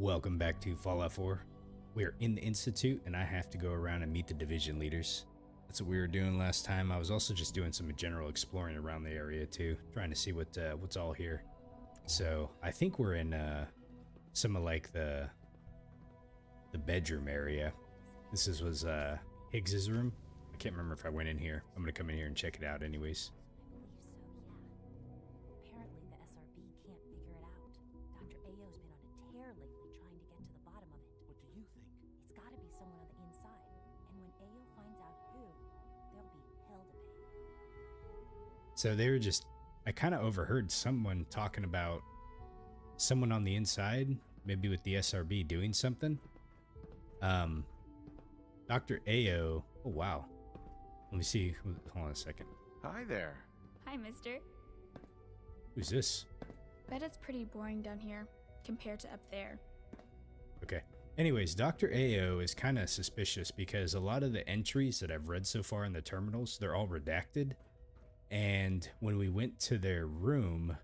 Welcome back to Fallout 4. We're in the Institute, and I have to go around and meet the division leaders. That's what we were doing last time. I was also just doing some general exploring around the area too, trying to see what's all here. So I think we're in some of like the bedroom area. This was Higgs's room. I can't remember if I went in here. I'm gonna come in here and check it out anyways. Apparently the SRB can't figure it out. Dr. Ayo's been on a tear lately trying to get to the bottom of it. What do you think? It's gotta be someone on the inside. And when Ayo finds out who, there'll be hell to pay. So they were just, I kind of overheard someone talking about someone on the inside, maybe with the SRB doing something. Dr. Ayo, oh wow. Let me see, hold on a second. Hi there. Hi, mister. Who's this? Bet it's pretty boring down here compared to up there. Okay. Anyways, Dr. Ayo is kind of suspicious because a lot of the entries that I've read so far in the terminals, they're all redacted. And when we went to their room,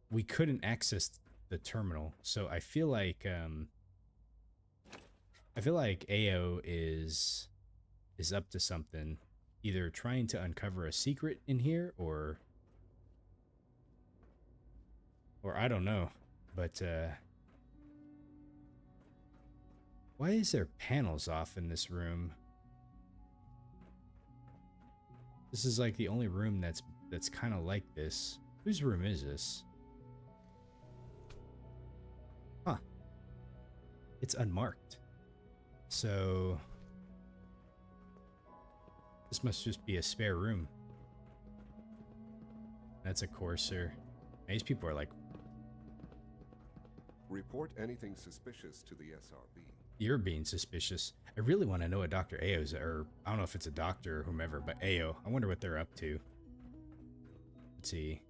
we couldn't access the terminal. So I feel like Ayo is up to something, either trying to uncover a secret in here or I don't know. But why is there panels off in this room? This is like the only room that's kind of like this. Whose room is this? Huh. It's unmarked. So this must just be a spare room. That's a Corsair. These people are like, report anything suspicious to the SRB. you're being suspicious. I really want to know what Dr. Ayo's, or I don't know if it's a doctor or whomever, but Ayo, I wonder what they're up to. Let's see.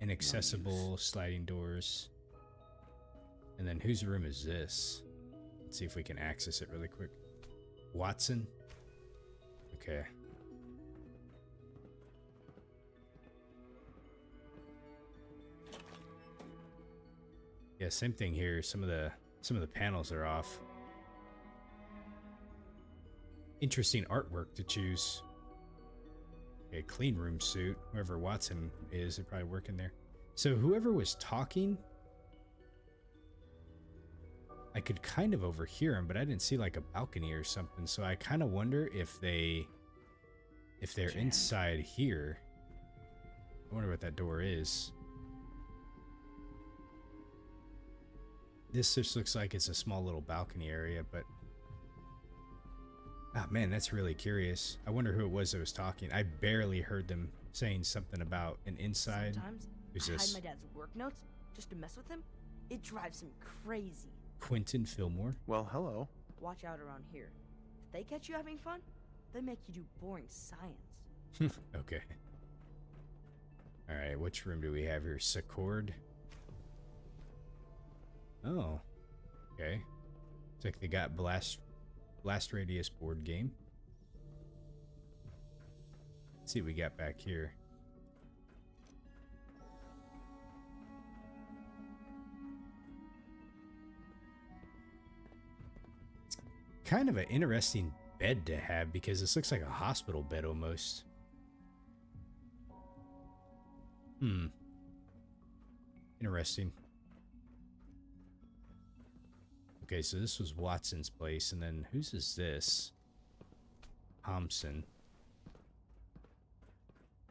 Inaccessible sliding doors. And then whose room is this? Let's see if we can access it really quick. Watson? Okay. Yeah, same thing here. Some of the panels are off. Interesting artwork to choose. Okay, clean room suit. Whoever Watson is, they're probably working there. So whoever was talking, I could kind of overhear him, but I didn't see like a balcony or something. So I kind of wonder if they're inside here. I wonder what that door is. This just looks like it's a small little balcony area, but ah, man, that's really curious. I wonder who it was that was talking. I barely heard them saying something about an inside. Sometimes Who's I this? hide my dad's work notes just to mess with him. It drives him crazy. Quentin Fillmore. Well, hello. Watch out around here. If they catch you having fun, they make you do boring science. Okay. All right, which room do we have here? Secord. Oh, okay. Looks like they got blast radius board game. Let's see what we got back here. It's kind of an interesting bed to have because this looks like a hospital bed almost. Interesting. Okay, so this was Watson's place, and then whose is this? Thompson.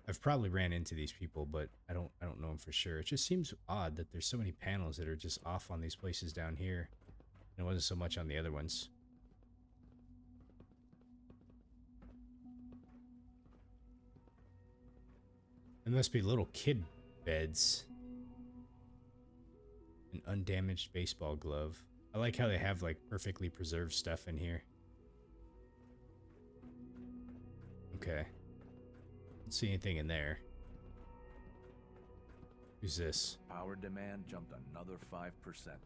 I've probably ran into these people, but I don't know them for sure. It just seems odd that there's so many panels that are just off on these places down here. And it wasn't so much on the other ones. There must be little kid beds. An undamaged baseball glove. I like how they have like perfectly preserved stuff in here. Okay. Don't see anything in there. Who's this? Power demand jumped another 5%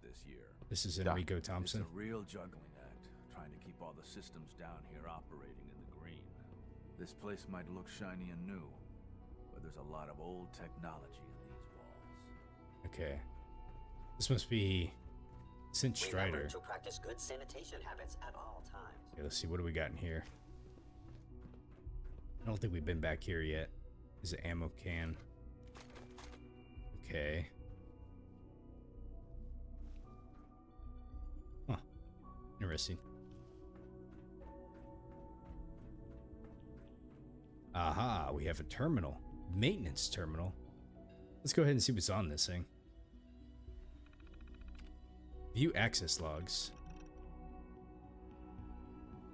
this year. This is Enrico Thompson. It's a real juggling act, trying to keep all the systems down here operating in the green. This place might look shiny and new, but there's a lot of old technology in these walls. Okay. This must be Synth Strider. Remember to practice good sanitation habits at all times. Okay, let's see. What do we got in here? I don't think we've been back here yet. Is an ammo can. Okay. Huh. Interesting. Aha, we have a terminal. Maintenance terminal. Let's go ahead and see what's on this thing. View access logs.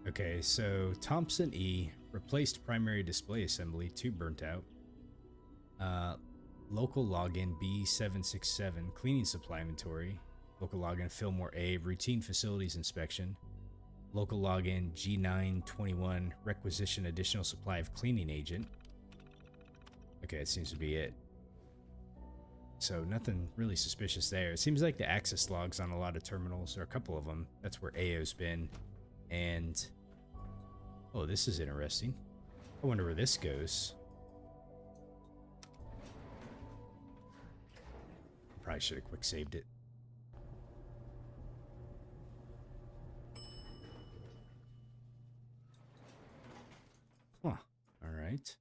Okay, so Thompson E replaced primary display assembly, 2 burnt out. Local login B767, cleaning supply inventory. Local login Fillmore A, routine facilities inspection. Local login G921, requisition additional supply of cleaning agent. Okay, it seems to be it. So nothing really suspicious there. It seems like the access logs on a lot of terminals, or a couple of them, that's where AO's been. And, oh, this is interesting. I wonder where this goes. Probably should have quick saved it. Huh. All right. Let's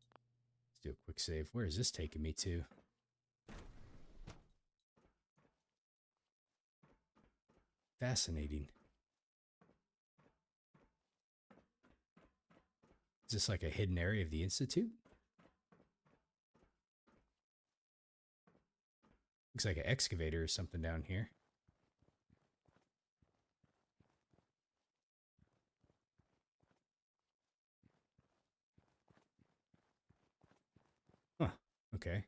do a quick save. Where is this taking me to? Fascinating. Is this like a hidden area of the Institute? Looks like an excavator or something down here. Huh, okay.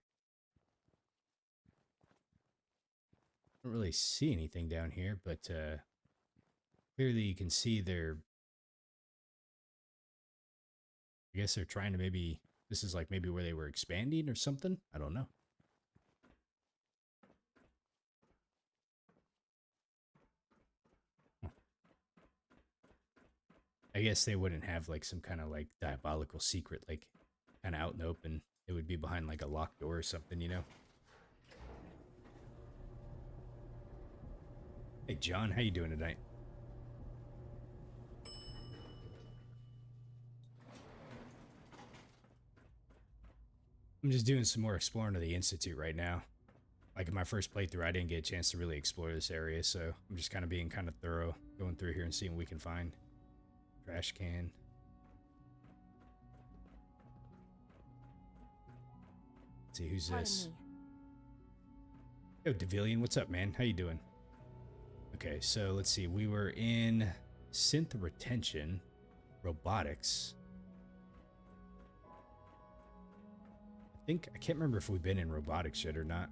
Don't really see anything down here, but clearly you can see they're... I guess they're trying to maybe... This is like maybe where they were expanding or something? I don't know. I guess they wouldn't have like some kind of like diabolical secret, like kind of out in the open. It would be behind like a locked door or something, you know? Hey, John, how you doing tonight? I'm just doing some more exploring of the Institute right now. Like in my first playthrough, I didn't get a chance to really explore this area, so I'm just kind of being kind of thorough, going through here and seeing what we can find. Trash can. Let's see, who's this? Yo, Devillian, what's up, man? How you doing? Okay, so let's see. We were in Synth retention, robotics. I can't remember if we've been in robotics yet or not.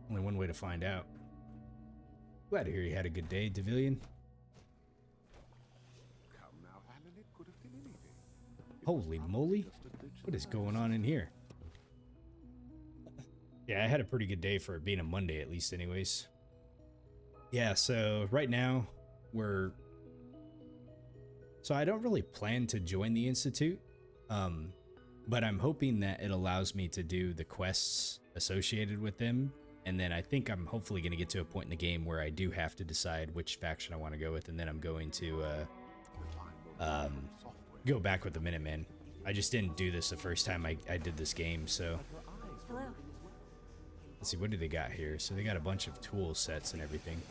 Only one way to find out. Glad to hear you had a good day, Devillian. Holy moly. What is going on in here? Yeah, I had a pretty good day for it being a Monday, at least anyways. Yeah, so right now we're... So I don't really plan to join the Institute, but I'm hoping that it allows me to do the quests associated with them. And then I think I'm hopefully going to get to a point in the game where I do have to decide which faction I want to go with, and then I'm going to go back with the Minutemen. I just didn't do this the first time I did this game, so... Hello. Let's see, what do they got here? So they got a bunch of tool sets and everything.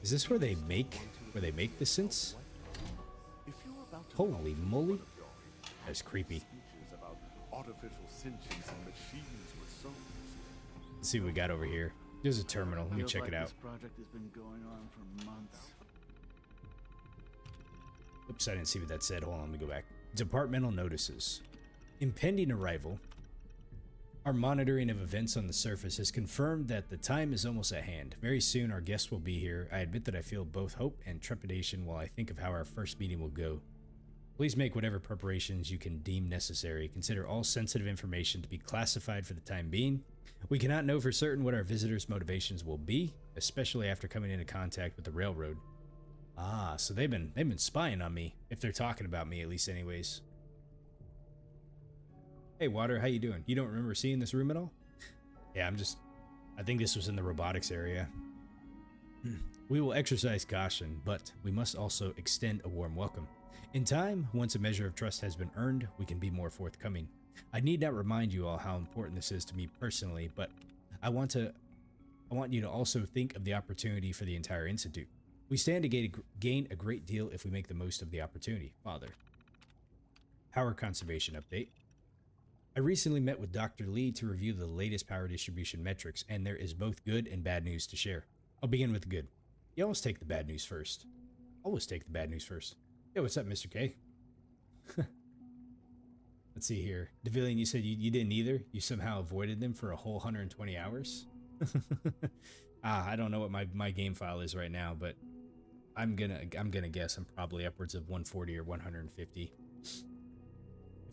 Is this where they make the synths? Holy moly. That's creepy. Let's see what we got over here. There's a terminal. Let me check it out. This project has been going on for months. Oops, I didn't see what that said. Hold on, let me go back. Departmental notices. Impending arrival. Our monitoring of events on the surface has confirmed that the time is almost at hand. Very soon our guests will be here. I admit that I feel both hope and trepidation while I think of how our first meeting will go. Please make whatever preparations you can deem necessary. Consider all sensitive information to be classified for the time being. We cannot know for certain what our visitors' motivations will be, especially after coming into contact with the railroad. Ah, so they've been spying on me, if they're talking about me at least anyways. Hey Water, how you doing? You don't remember seeing this room at all? Yeah, I think this was in the robotics area. We will exercise caution, but we must also extend a warm welcome. In time, once a measure of trust has been earned, we can be more forthcoming. I need not remind you all how important this is to me personally, but I want you to also think of the opportunity for the entire Institute. We stand to gain a great deal if we make the most of the opportunity, Father. Power conservation update. I recently met with Dr. Lee to review the latest power distribution metrics, and there is both good and bad news to share. I'll begin with the good. You always take the bad news first. Always take the bad news first. Yo, what's up, Mr. K? Let's see here. Devilian, you said you didn't either? You somehow avoided them for a whole 120 hours? I don't know what my game file is right now, but I'm gonna guess I'm probably upwards of 140 or 150.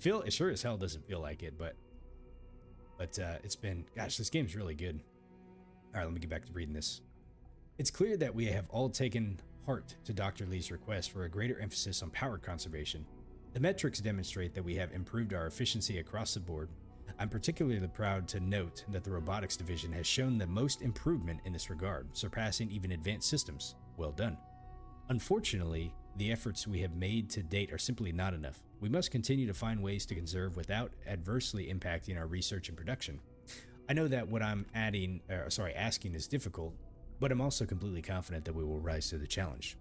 It sure as hell doesn't feel like it, but it's been, gosh, this game's really good. All right, let me get back to reading this. It's clear that we have all taken heart to Dr. Lee's request for a greater emphasis on power conservation. The metrics demonstrate that we have improved our efficiency across the board. I'm particularly proud to note that the robotics division has shown the most improvement in this regard, surpassing even advanced systems. Well done. Unfortunately, the efforts we have made to date are simply not enough. We must continue to find ways to conserve without adversely impacting our research and production. I know that what I'm asking is difficult, but I'm also completely confident that we will rise to the challenge.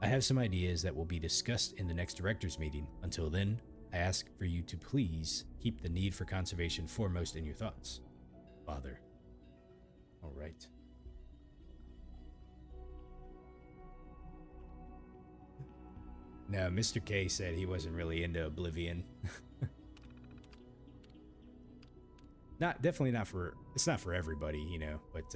I have some ideas that will be discussed in the next director's meeting. Until then, I ask for you to please keep the need for conservation foremost in your thoughts. Father. All right. No, Mr. K said he wasn't really into Oblivion. It's not for everybody, you know, but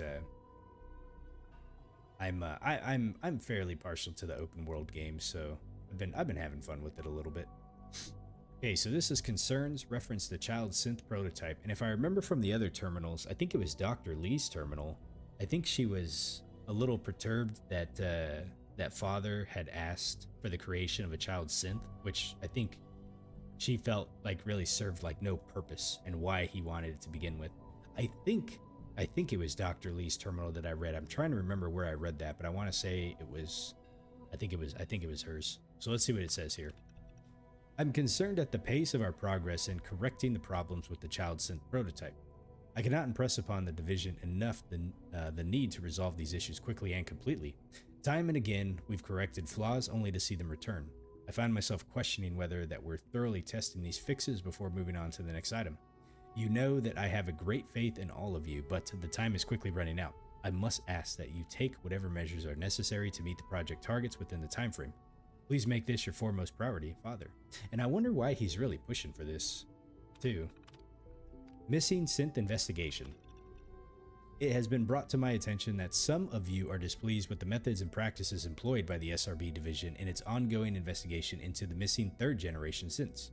I'm fairly partial to the open world games, so I've been having fun with it a little bit. Okay, so this is concerns reference the child synth prototype, and if I remember from the other terminals, I think it was Dr. Lee's terminal. I think she was a little perturbed that that father had asked for the creation of a child synth, which I think she felt like really served like no purpose and why he wanted it to begin with. I think it was Dr. Lee's terminal that I read. I'm trying to remember where I read that, but I want to say it was, I think it was hers. So let's see what it says here. I'm concerned at the pace of our progress in correcting the problems with the child synth prototype. I cannot impress upon the division enough the need to resolve these issues quickly and completely. Time and again, we've corrected flaws only to see them return. I find myself questioning whether that we're thoroughly testing these fixes before moving on to the next item. You know that I have a great faith in all of you, but the time is quickly running out. I must ask that you take whatever measures are necessary to meet the project targets within the time frame. Please make this your foremost priority, Father. And I wonder why he's really pushing for this, too. Missing synth investigation. It has been brought to my attention that some of you are displeased with the methods and practices employed by the SRB division in its ongoing investigation into the missing third-generation synths.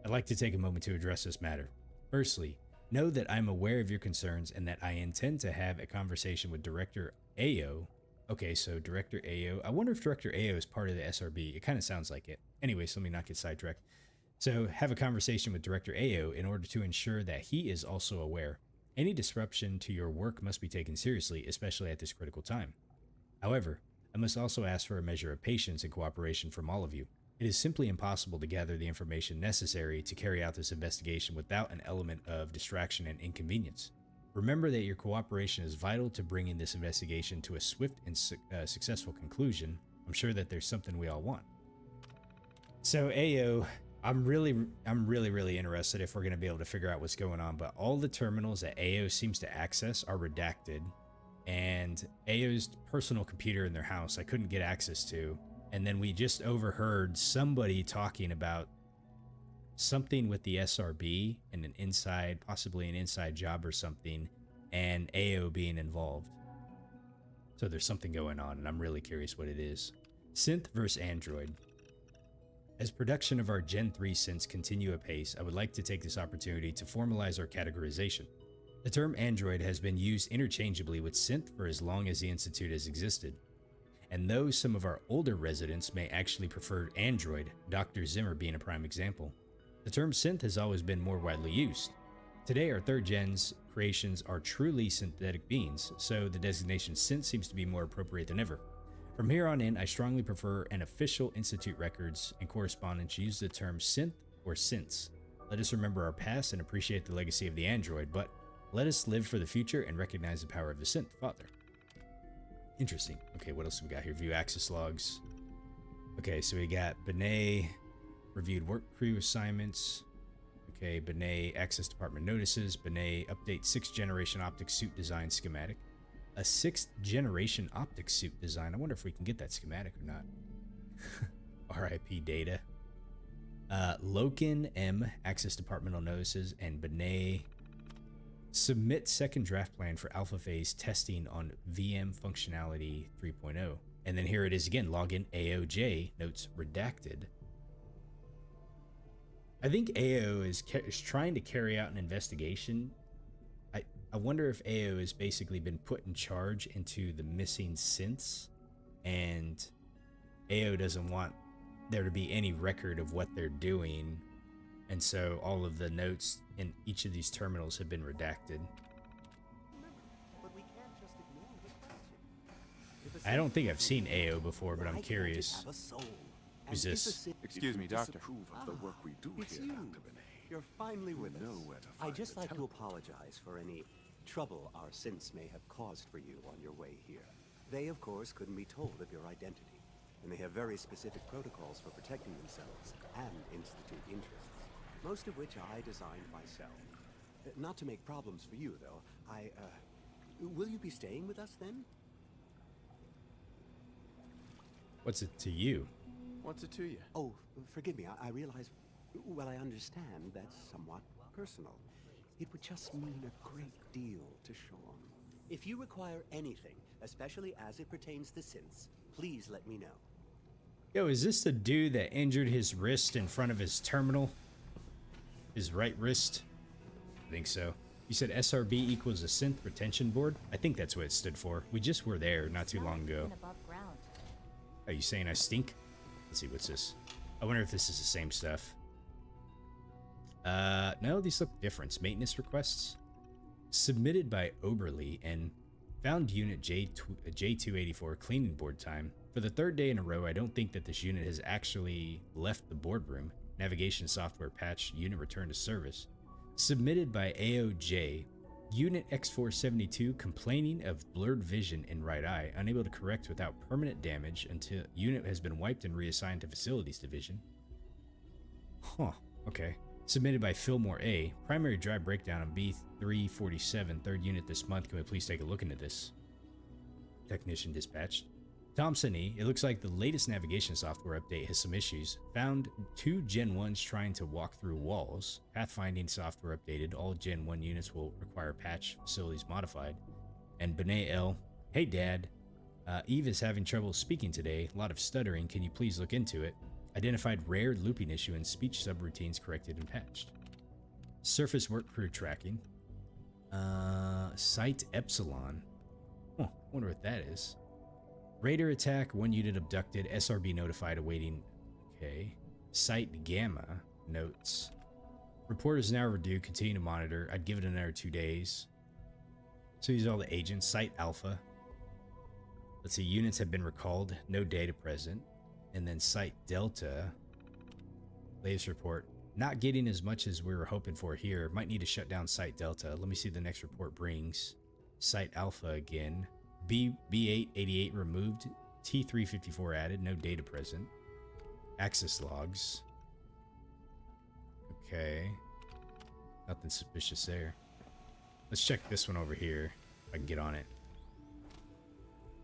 I'd like to take a moment to address this matter. Firstly, know that I'm aware of your concerns and that I intend to have a conversation with Director Ayo. Okay, so Director Ayo. I wonder if Director Ayo is part of the SRB. It kind of sounds like it. Anyways, let me not get sidetracked. So, have a conversation with Director Ayo in order to ensure that he is also aware. Any disruption to your work must be taken seriously, especially at this critical time. However, I must also ask for a measure of patience and cooperation from all of you. It is simply impossible to gather the information necessary to carry out this investigation without an element of distraction and inconvenience. Remember that your cooperation is vital to bringing this investigation to a swift and successful conclusion. I'm sure that there's something we all want. So, Ayo, I'm really interested if we're going to be able to figure out what's going on, but all the terminals that Ayo seems to access are redacted, and Ayo's personal computer in their house I couldn't get access to, and then we just overheard somebody talking about something with the SRB and possibly an inside job or something, and Ayo being involved. So there's something going on, and I'm really curious what it is. Synth versus Android. As production of our Gen 3 synths continue apace, I would like to take this opportunity to formalize our categorization. The term Android has been used interchangeably with Synth for as long as the Institute has existed. And though some of our older residents may actually prefer Android, Dr. Zimmer being a prime example, the term Synth has always been more widely used. Today, our third gens creations are truly synthetic beings, so the designation synth seems to be more appropriate than ever. From here on in, I strongly prefer an official Institute records and correspondence use the term synth or synths. Let us remember our past and appreciate the legacy of the android, but let us live for the future and recognize the power of the synth, Father. Interesting. Okay, what else do we got here? View access logs. Okay, so we got Benet reviewed work crew assignments. Okay, Benet access department notices. Benet update 6th generation optic suit design schematic. A 6th generation optic suit design. I wonder if we can get that schematic or not. RIP data. Loken M access departmental notices, and Benet submit 2nd draft plan for alpha phase testing on VM functionality 3.0. And then here it is again, login AOJ, notes redacted. I think AO is trying to carry out an investigation. I wonder if AO has basically been put in charge into the missing synths, and AO doesn't want there to be any record of what they're doing, and so all of the notes in each of these terminals have been redacted. I don't think I've seen AO before, but I'm curious. Who's this? Excuse me, Doctor. Of the work we do It's here, you. Dr. Benet. You're finally with You know us. where to I'd find just the like to teleport. apologize for any trouble our synths may have caused for you on your way here. They, of course, couldn't be told of your identity, and they have very specific protocols for protecting themselves and Institute interests, most of which I designed myself. Not to make problems for you, though. Will you be staying with us then? What's it to you? What's it to you? Oh, forgive me. I realize, well, I understand that's somewhat personal. It would just mean a great deal to Sean. If you require anything, especially as it pertains to synths, please let me know. Yo, is this the dude that injured his wrist in front of his terminal? His right wrist? I think so. You said SRB equals a synth retention board? I think that's what it stood for. We just were there not too long ago. Above ground. Are you saying I stink? Let's see, what's this? I wonder if this is the same stuff. No, these look different. Maintenance requests. Submitted by Oberly and found unit J284 cleaning board time. For the 3rd day in a row, I don't think that this unit has actually left the boardroom. Navigation software patch, unit return to service. Submitted by AOJ. Unit X472 complaining of blurred vision in right eye, unable to correct without permanent damage until unit has been wiped and reassigned to facilities division. Huh, okay. Submitted by Fillmore A. Primary drive breakdown on B347, 3rd unit this month. Can we please take a look into this? Technician dispatched. Thompson E. It looks like the latest navigation software update has some issues. Found 2 Gen 1s trying to walk through walls. Pathfinding software updated. All Gen 1 units will require patch facilities modified. And Benet L. Hey Dad. Eve is having trouble speaking today. A lot of stuttering. Can you please look into it? Identified rare looping issue and speech subroutines corrected and patched. Surface work crew tracking. Site Epsilon. Huh, wonder what that is. Raider attack, 1 unit abducted, SRB notified awaiting. Okay. Site Gamma notes. Report is now due, continue to monitor. I'd give it another 2 days. So these are all the agents. Site Alpha. Let's see, units have been recalled, no data present. And then Site Delta. Latest report. Not getting as much as we were hoping for here. Might need to shut down Site Delta. Let me see the next report brings. Site Alpha again. B888 removed. T354 added. No data present. Access logs. Okay. Nothing suspicious there. Let's check this one over here. If I can get on it.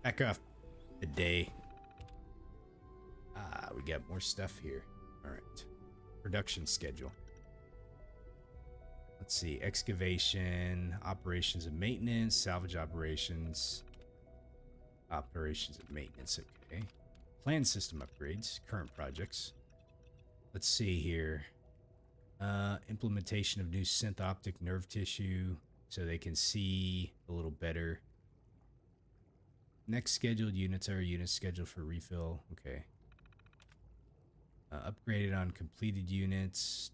Back off the day. We got more stuff here. Alright. Production schedule. Let's see. Excavation, operations and maintenance, salvage operations. Operations and maintenance, okay. Plan system upgrades, current projects. Let's see here. Implementation of new synth optic nerve tissue so they can see a little better. Next scheduled units are units scheduled for refill. Okay. Upgraded on completed units.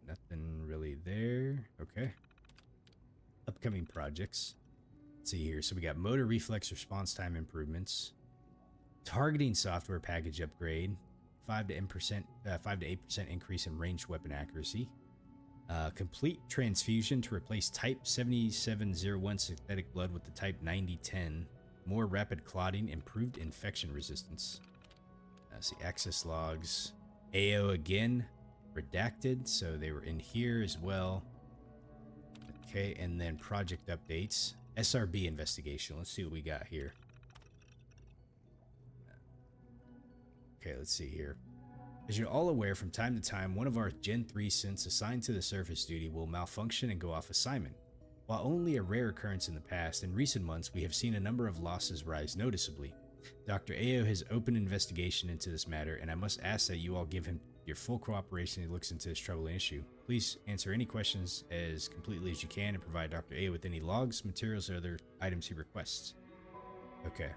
Nothing really there. Okay. upcoming projects. Let's see here. So we got motor reflex response time improvements, targeting software package upgrade, 5 to 8% increase in ranged weapon accuracy, complete transfusion to replace Type 7701 synthetic blood with the Type 9010, more rapid clotting, improved infection resistance. See access logs, AO again, redacted, so they were in here as well. Okay, and then project updates, SRB investigation. Let's see what we got here. Okay, let's see here. As you're all aware, from time to time, one of our Gen 3 synths assigned to the surface duty will malfunction and go off assignment. While only a rare occurrence in the past, in recent months we have seen a number of losses rise noticeably. Dr. Ao has opened an investigation into this matter, and I must ask that you all give him your full cooperation as he looks into this troubling issue. Please answer any questions as completely as you can and provide Dr. Ao with any logs, materials, or other items he requests. Okay.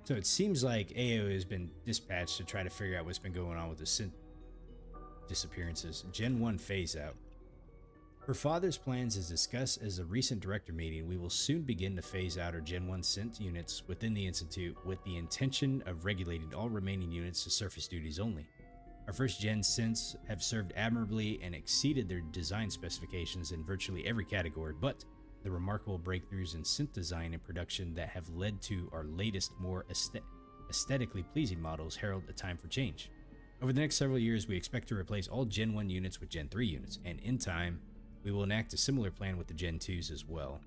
So it seems like AO has been dispatched to try to figure out what's been going on with the synth disappearances. Gen 1 phase out. For Father's plans as discussed as a recent director meeting, we will soon begin to phase out our Gen 1 synth units within the Institute with the intention of regulating all remaining units to surface duties only. Our first Gen synths have served admirably and exceeded their design specifications in virtually every category, but the remarkable breakthroughs in synth design and production that have led to our latest, more aesthetically pleasing models herald a time for change. Over the next several years, we expect to replace all Gen 1 units with Gen 3 units, and in time, we will enact a similar plan with the Gen 2s as well.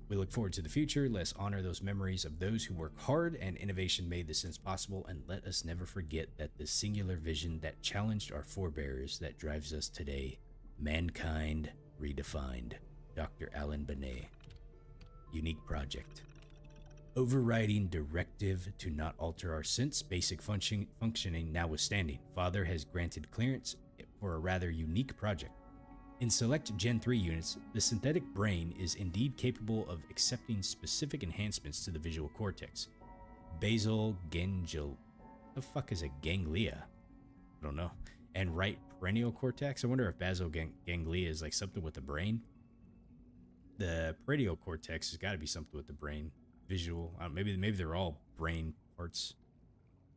We look forward to the future. Let's honor those memories of those who work hard and innovation made the synths possible, and let us never forget that the singular vision that challenged our forebears that drives us today. Mankind redefined. Dr. Alan Benet. Unique project. Overriding directive to not alter our synth's basic functioning notwithstanding, Father has granted clearance for a rather unique project. In select Gen 3 units, the synthetic brain is indeed capable of accepting specific enhancements to the visual cortex. Basal ganglia. The fuck is a ganglia? I don't know. And right perennial cortex? I wonder if basal ganglia is like something with the brain. The perennial cortex has got to be something with the brain. Visual. Maybe they're all brain parts.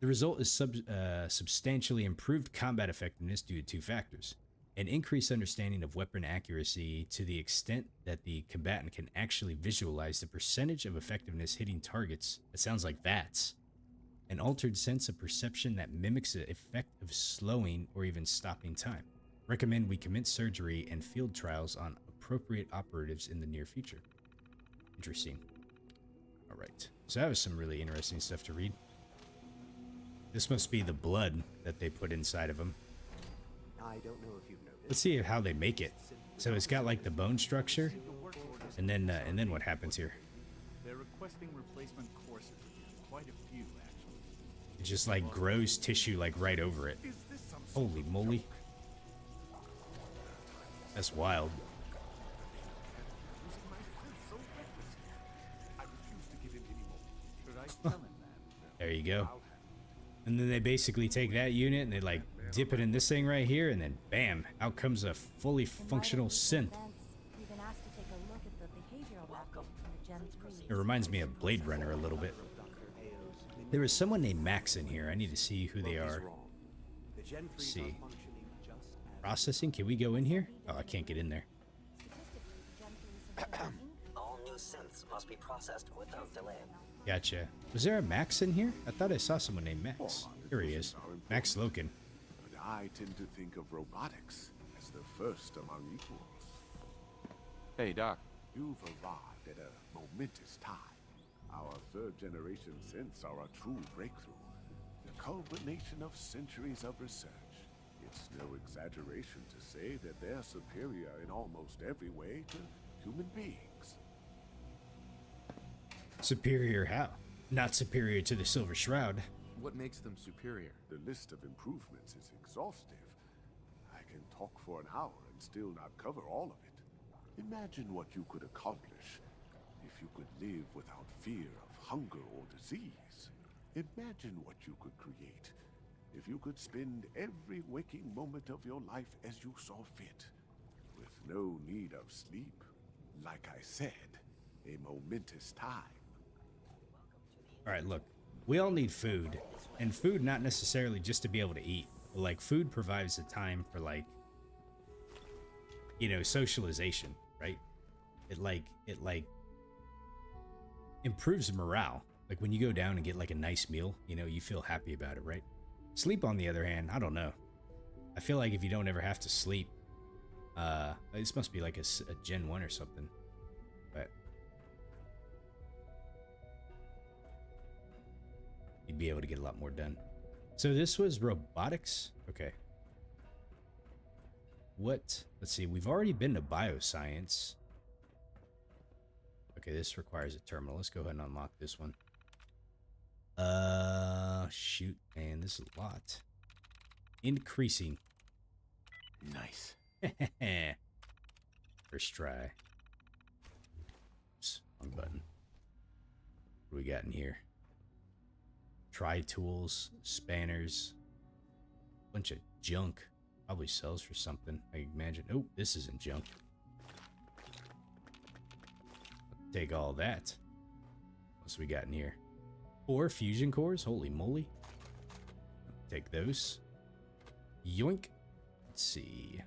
The result is substantially improved combat effectiveness due to two factors. An increased understanding of weapon accuracy to the extent that the combatant can actually visualize the percentage of effectiveness hitting targets. It sounds like VATS. An altered sense of perception that mimics the effect of slowing or even stopping time. Recommend we commence surgery and field trials on appropriate operatives in the near future. Interesting. All right. So that was some really interesting stuff to read. This must be the blood that they put inside of them. I don't know if you've noticed. Let's see how they make it. So it's got like the bone structure, and then what happens here? They're requesting replacement courses. Quite a few, actually. It just like grows tissue like right over it. Holy moly. That's wild. There you go. And then they basically take that unit and they like dip it in this thing right here, and then bam, out comes a fully functional synth. We've been asked to take a look at the behavioral mapping from the Gen 3. It reminds me of Blade Runner a little bit. There was someone named Max in here. I need to see who they are. Let's see. Processing? Can we go in here? Oh, I can't get in there. All new synths must be processed without delay. Gotcha. Was there a Max in here? I thought I saw someone named Max. Here he is. Max Loken. But I tend to think of robotics as the first among equals. Hey, Doc. You've arrived at a momentous time. Our third-generation synths are a true breakthrough. The culmination of centuries of research. It's no exaggeration to say that they're superior in almost every way to human beings. Superior how? Not superior to the Silver Shroud. What makes them superior? The list of improvements is exhaustive. I can talk for an hour and still not cover all of it. Imagine what you could accomplish if you could live without fear of hunger or disease. Imagine what you could create if you could spend every waking moment of your life as you saw fit, with no need of sleep, Like I said, a momentous time. All right, look, we all need food, and food not necessarily just to be able to eat, but like food provides the time for like, you know, socialization, right? It improves morale. Like when you go down and get like a nice meal, you know, you feel happy about it, right? Sleep, on the other hand, I don't know. I feel like if you don't ever have to sleep, this must be like a Gen 1 or something, but you'd be able to get a lot more done. So this was robotics? Okay. What? Let's see, we've already been to bioscience. Okay, this requires a terminal. Let's go ahead and unlock this one. Shoot, man, this is a lot. Increasing. Nice. First try. Oops, wrong button. What do we got in here? Try tools, spanners, bunch of junk. Probably sells for something, I imagine. Oh, this isn't junk. Take all that. What's we got in here? 4 fusion cores? Holy moly. Take those. Yoink. Let's see.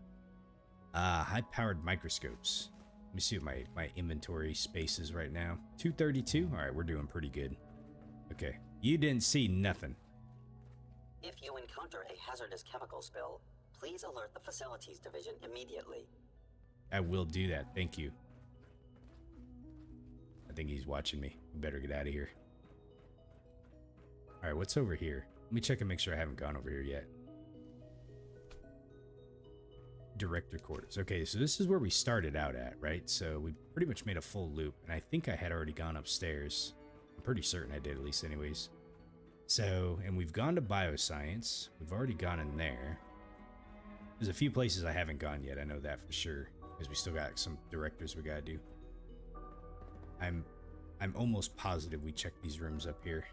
High-powered microscopes. Let me see what my inventory space is right now. 232? Alright, we're doing pretty good. Okay. You didn't see nothing. If you encounter a hazardous chemical spill, please alert the facilities division immediately. I will do that. Thank you. I think he's watching me. We better get out of here. Alright, what's over here? Let me check and make sure I haven't gone over here yet. Director quarters. Okay, so this is where we started out at, right? So we pretty much made a full loop, and I think I had already gone upstairs. I'm pretty certain I did, at least anyways. So, and we've gone to bioscience. We've already gone in there. There's a few places I haven't gone yet, I know that for sure, because we still got some directors we gotta do. I'm almost positive we checked these rooms up here.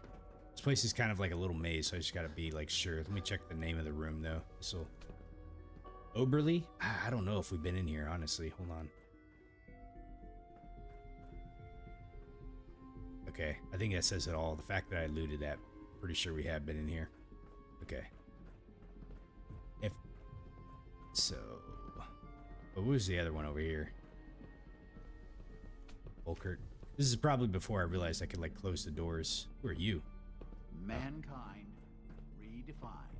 This place is kind of like a little maze, so I just gotta be like sure. Let me check the name of the room though. This'll... Oberly? I don't know if we've been in here, honestly. Hold on. Okay, I think that says it all. The fact that I looted that, pretty sure we have been in here. Okay. If so, what was the other one over here? Volkert. This is probably before I realized I could like close the doors. Who are you? Mankind redefined.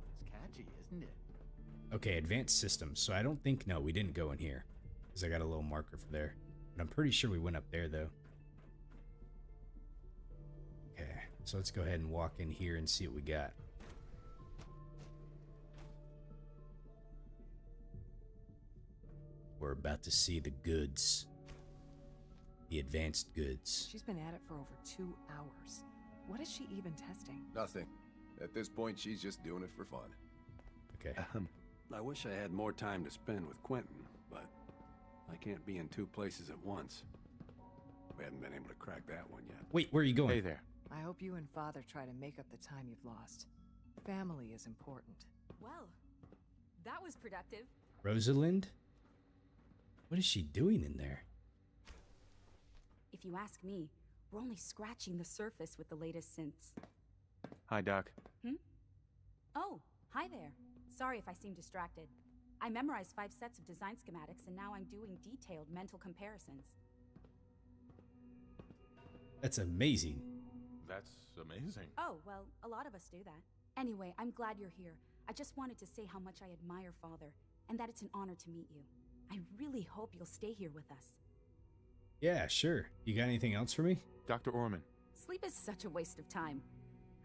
It's catchy, isn't it? Okay, advanced systems. So I don't think, no, we didn't go in here. Because I got a little marker for there. But I'm pretty sure we went up there though. Okay, so let's go ahead and walk in here and see what we got. We're about to see the goods. The advanced goods. She's been at it for over 2 hours. What is she even testing? Nothing. At this point, she's just doing it for fun. Okay. I wish I had more time to spend with Quentin, but I can't be in 2 places at once. We haven't been able to crack that one yet. Wait, where are you going? Hey there. I hope you and Father try to make up the time you've lost. Family is important. Well, that was productive. Rosalind? What is she doing in there? If you ask me, we're only scratching the surface with the latest synths. Hi, Doc. Oh, hi there. Sorry if I seem distracted. I memorized 5 sets of design schematics and now I'm doing detailed mental comparisons. That's amazing. That's amazing. Oh, well, a lot of us do that. Anyway, I'm glad you're here. I just wanted to say how much I admire Father, and that it's an honor to meet you. I really hope you'll stay here with us. Yeah, sure. You got anything else for me? Dr. Orman. Sleep is such a waste of time.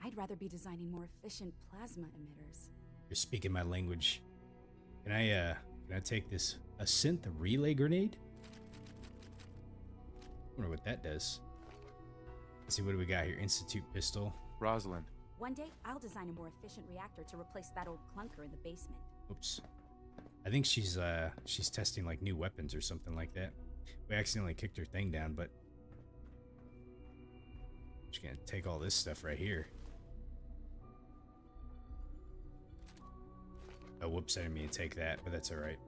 I'd rather be designing more efficient plasma emitters. You're speaking my language. Can I take this, a synth relay grenade? Wonder what that does. Let's see, what do we got here? Institute pistol. Rosalind. One day, I'll design a more efficient reactor to replace that old clunker in the basement. Oops. I think she's testing like new weapons or something like that. We accidentally kicked her thing down, but she's gonna take all this stuff right here. Oh, whoops, I didn't mean to take that, but that's alright.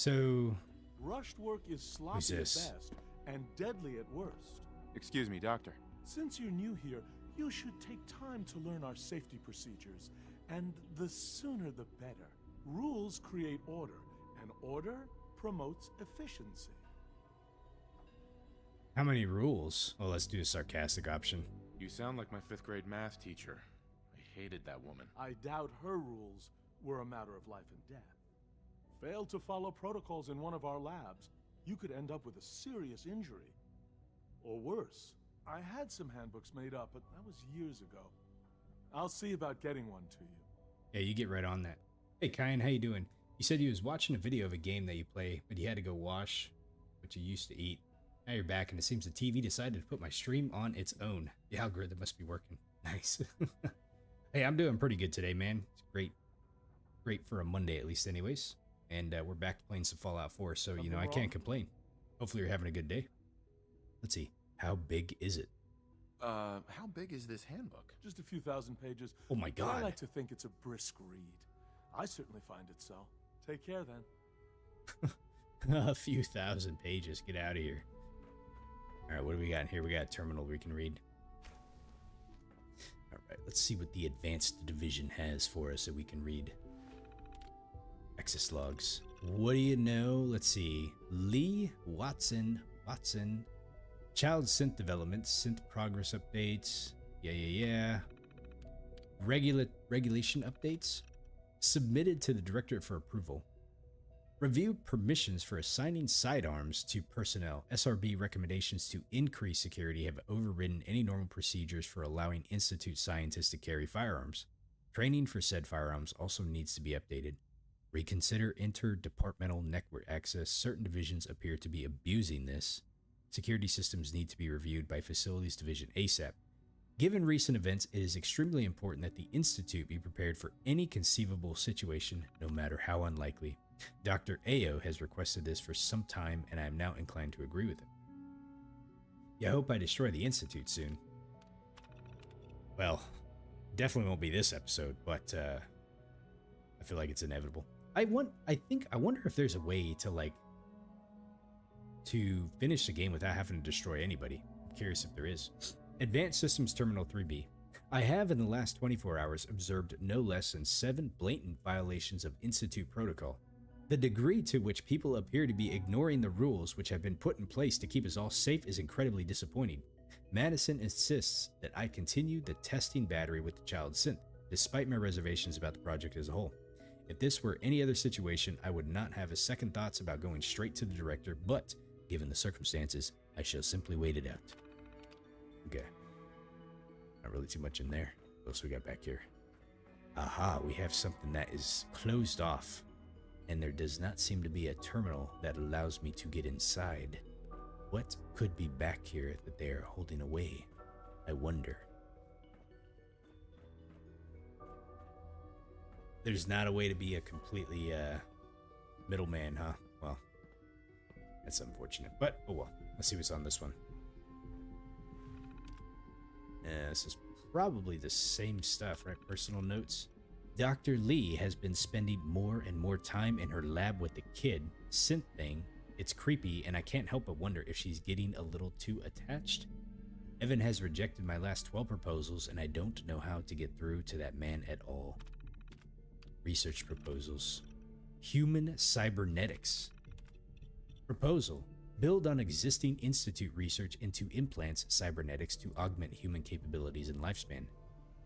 So, Rushed work is sloppy who's at this? best and deadly at worst. Excuse me, Doctor. Since you're new here, you should take time to learn our safety procedures. And the sooner the better. Rules create order, and order promotes efficiency. How many rules? Well, let's do a sarcastic option. You sound like my 5th grade math teacher. I hated that woman. I doubt her rules were a matter of life and death. Fail to follow protocols in one of our labs, you could end up with a serious injury. Or worse. I had some handbooks made up, but that was years ago. I'll see about getting one to you. Yeah, you get right on that. Hey, Kyan, how you doing? You said you was watching a video of a game that you play, but you had to go wash what you used to eat. Now you're back, and it seems the TV decided to put my stream on its own. The algorithm must be working. Nice. Hey, I'm doing pretty good today, man. It's great. Great for a Monday, at least anyways. And we're back to playing some Fallout 4, so, you know, I can't complain. Hopefully you're having a good day. Let's see. How big is it? How big is this handbook? Just a few thousand pages. Oh my God. I like to think it's a brisk read. I certainly find it so. Take care then. A few thousand pages. Get out of here. All right, what do we got in here? We got a terminal we can read. All right, let's see what the advanced division has for us that we can read. Access logs. What do you know? Let's see. Lee, Watson. Child synth development, synth progress updates. Yeah. Regulation updates. Submitted to the directorate for approval. Review permissions for assigning sidearms to personnel. SRB recommendations to increase security have overridden any normal procedures for allowing Institute scientists to carry firearms. Training for said firearms also needs to be updated. Reconsider interdepartmental network access. Certain divisions appear to be abusing this. Security systems need to be reviewed by Facilities Division ASAP. Given recent events, it is extremely important that the Institute be prepared for any conceivable situation, no matter how unlikely. Dr. Ayo has requested this for some time, and I am now inclined to agree with him. Yeah, I hope I destroy the Institute soon. Well, definitely won't be this episode, but I feel like it's inevitable. I wonder if there's a way to finish the game without having to destroy anybody. I'm curious if there is. Advanced Systems Terminal 3B. I have in the last 24 hours observed no less than 7 blatant violations of Institute protocol. The degree to which people appear to be ignoring the rules which have been put in place to keep us all safe is incredibly disappointing. Madison insists that I continue the testing battery with the child synth, despite my reservations about the project as a whole. If this were any other situation, I would not have a second thoughts about going straight to the director, but given the circumstances, I shall simply wait it out. Okay. Not really too much in there. What else we got back here? Aha, we have something that is closed off, and there does not seem to be a terminal that allows me to get inside. What could be back here that they are holding away? I wonder. There's not a way to be a completely middleman, huh? Well, that's unfortunate, but oh well. Let's see what's on this one. This is probably the same stuff, right? Personal notes. Dr. Lee has been spending more and more time in her lab with the kid. Synth thing. It's creepy, and I can't help but wonder if she's getting a little too attached. Evan has rejected my last 12 proposals, and I don't know how to get through to that man at all. Research proposals. Human cybernetics. Proposal. Build on existing Institute research into implants cybernetics to augment human capabilities and lifespan.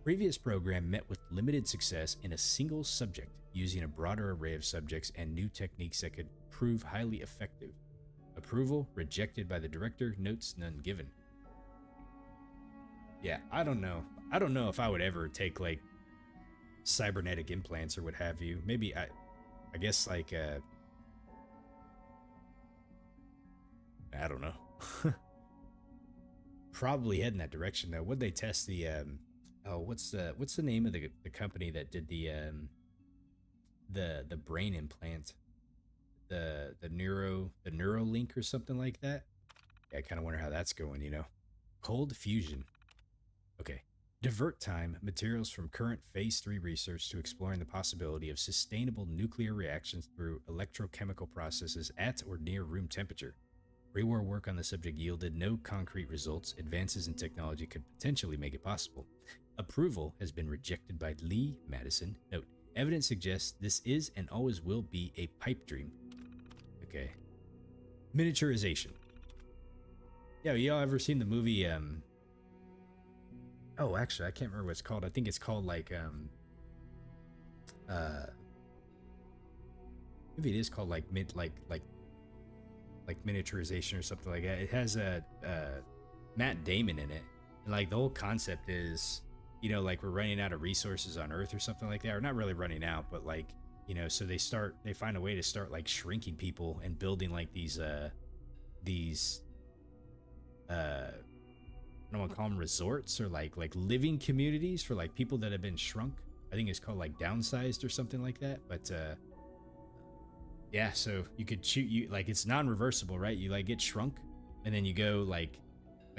Previous program met with limited success in a single subject, using a broader array of subjects and new techniques that could prove highly effective. Approval rejected by the director, notes none given. Yeah, I don't know. I don't know if I would ever take like cybernetic implants or what have you. Maybe I guess like I don't know. Probably head in that direction though. Would they test the what's the name of the company that did the brain implant? The Neuralink or something like that? Yeah, I kind of wonder how that's going, you know. Cold fusion. Okay. Divert time materials from current Phase 3 research to exploring the possibility of sustainable nuclear reactions through electrochemical processes at or near room temperature. Pre-war work on the subject yielded no concrete results. Advances in technology could potentially make it possible. Approval has been rejected by Lee Madison. Note, evidence suggests this is and always will be a pipe dream. Okay. Miniaturization. Yeah, y'all ever seen the movie, oh, actually, I can't remember what it's called. I think it's called, like, maybe it is called, like, miniaturization or something like that. It has Matt Damon in it. And, like, the whole concept is, you know, like, we're running out of resources on Earth or something like that. Or not really running out, but, like, you know, so they find a way to start, like, shrinking people and building, like, these I don't want to call them resorts or like living communities for like people that have been shrunk. I think it's called like downsized or something like that. But yeah, so you could like it's non-reversible, right? You like get shrunk and then you go like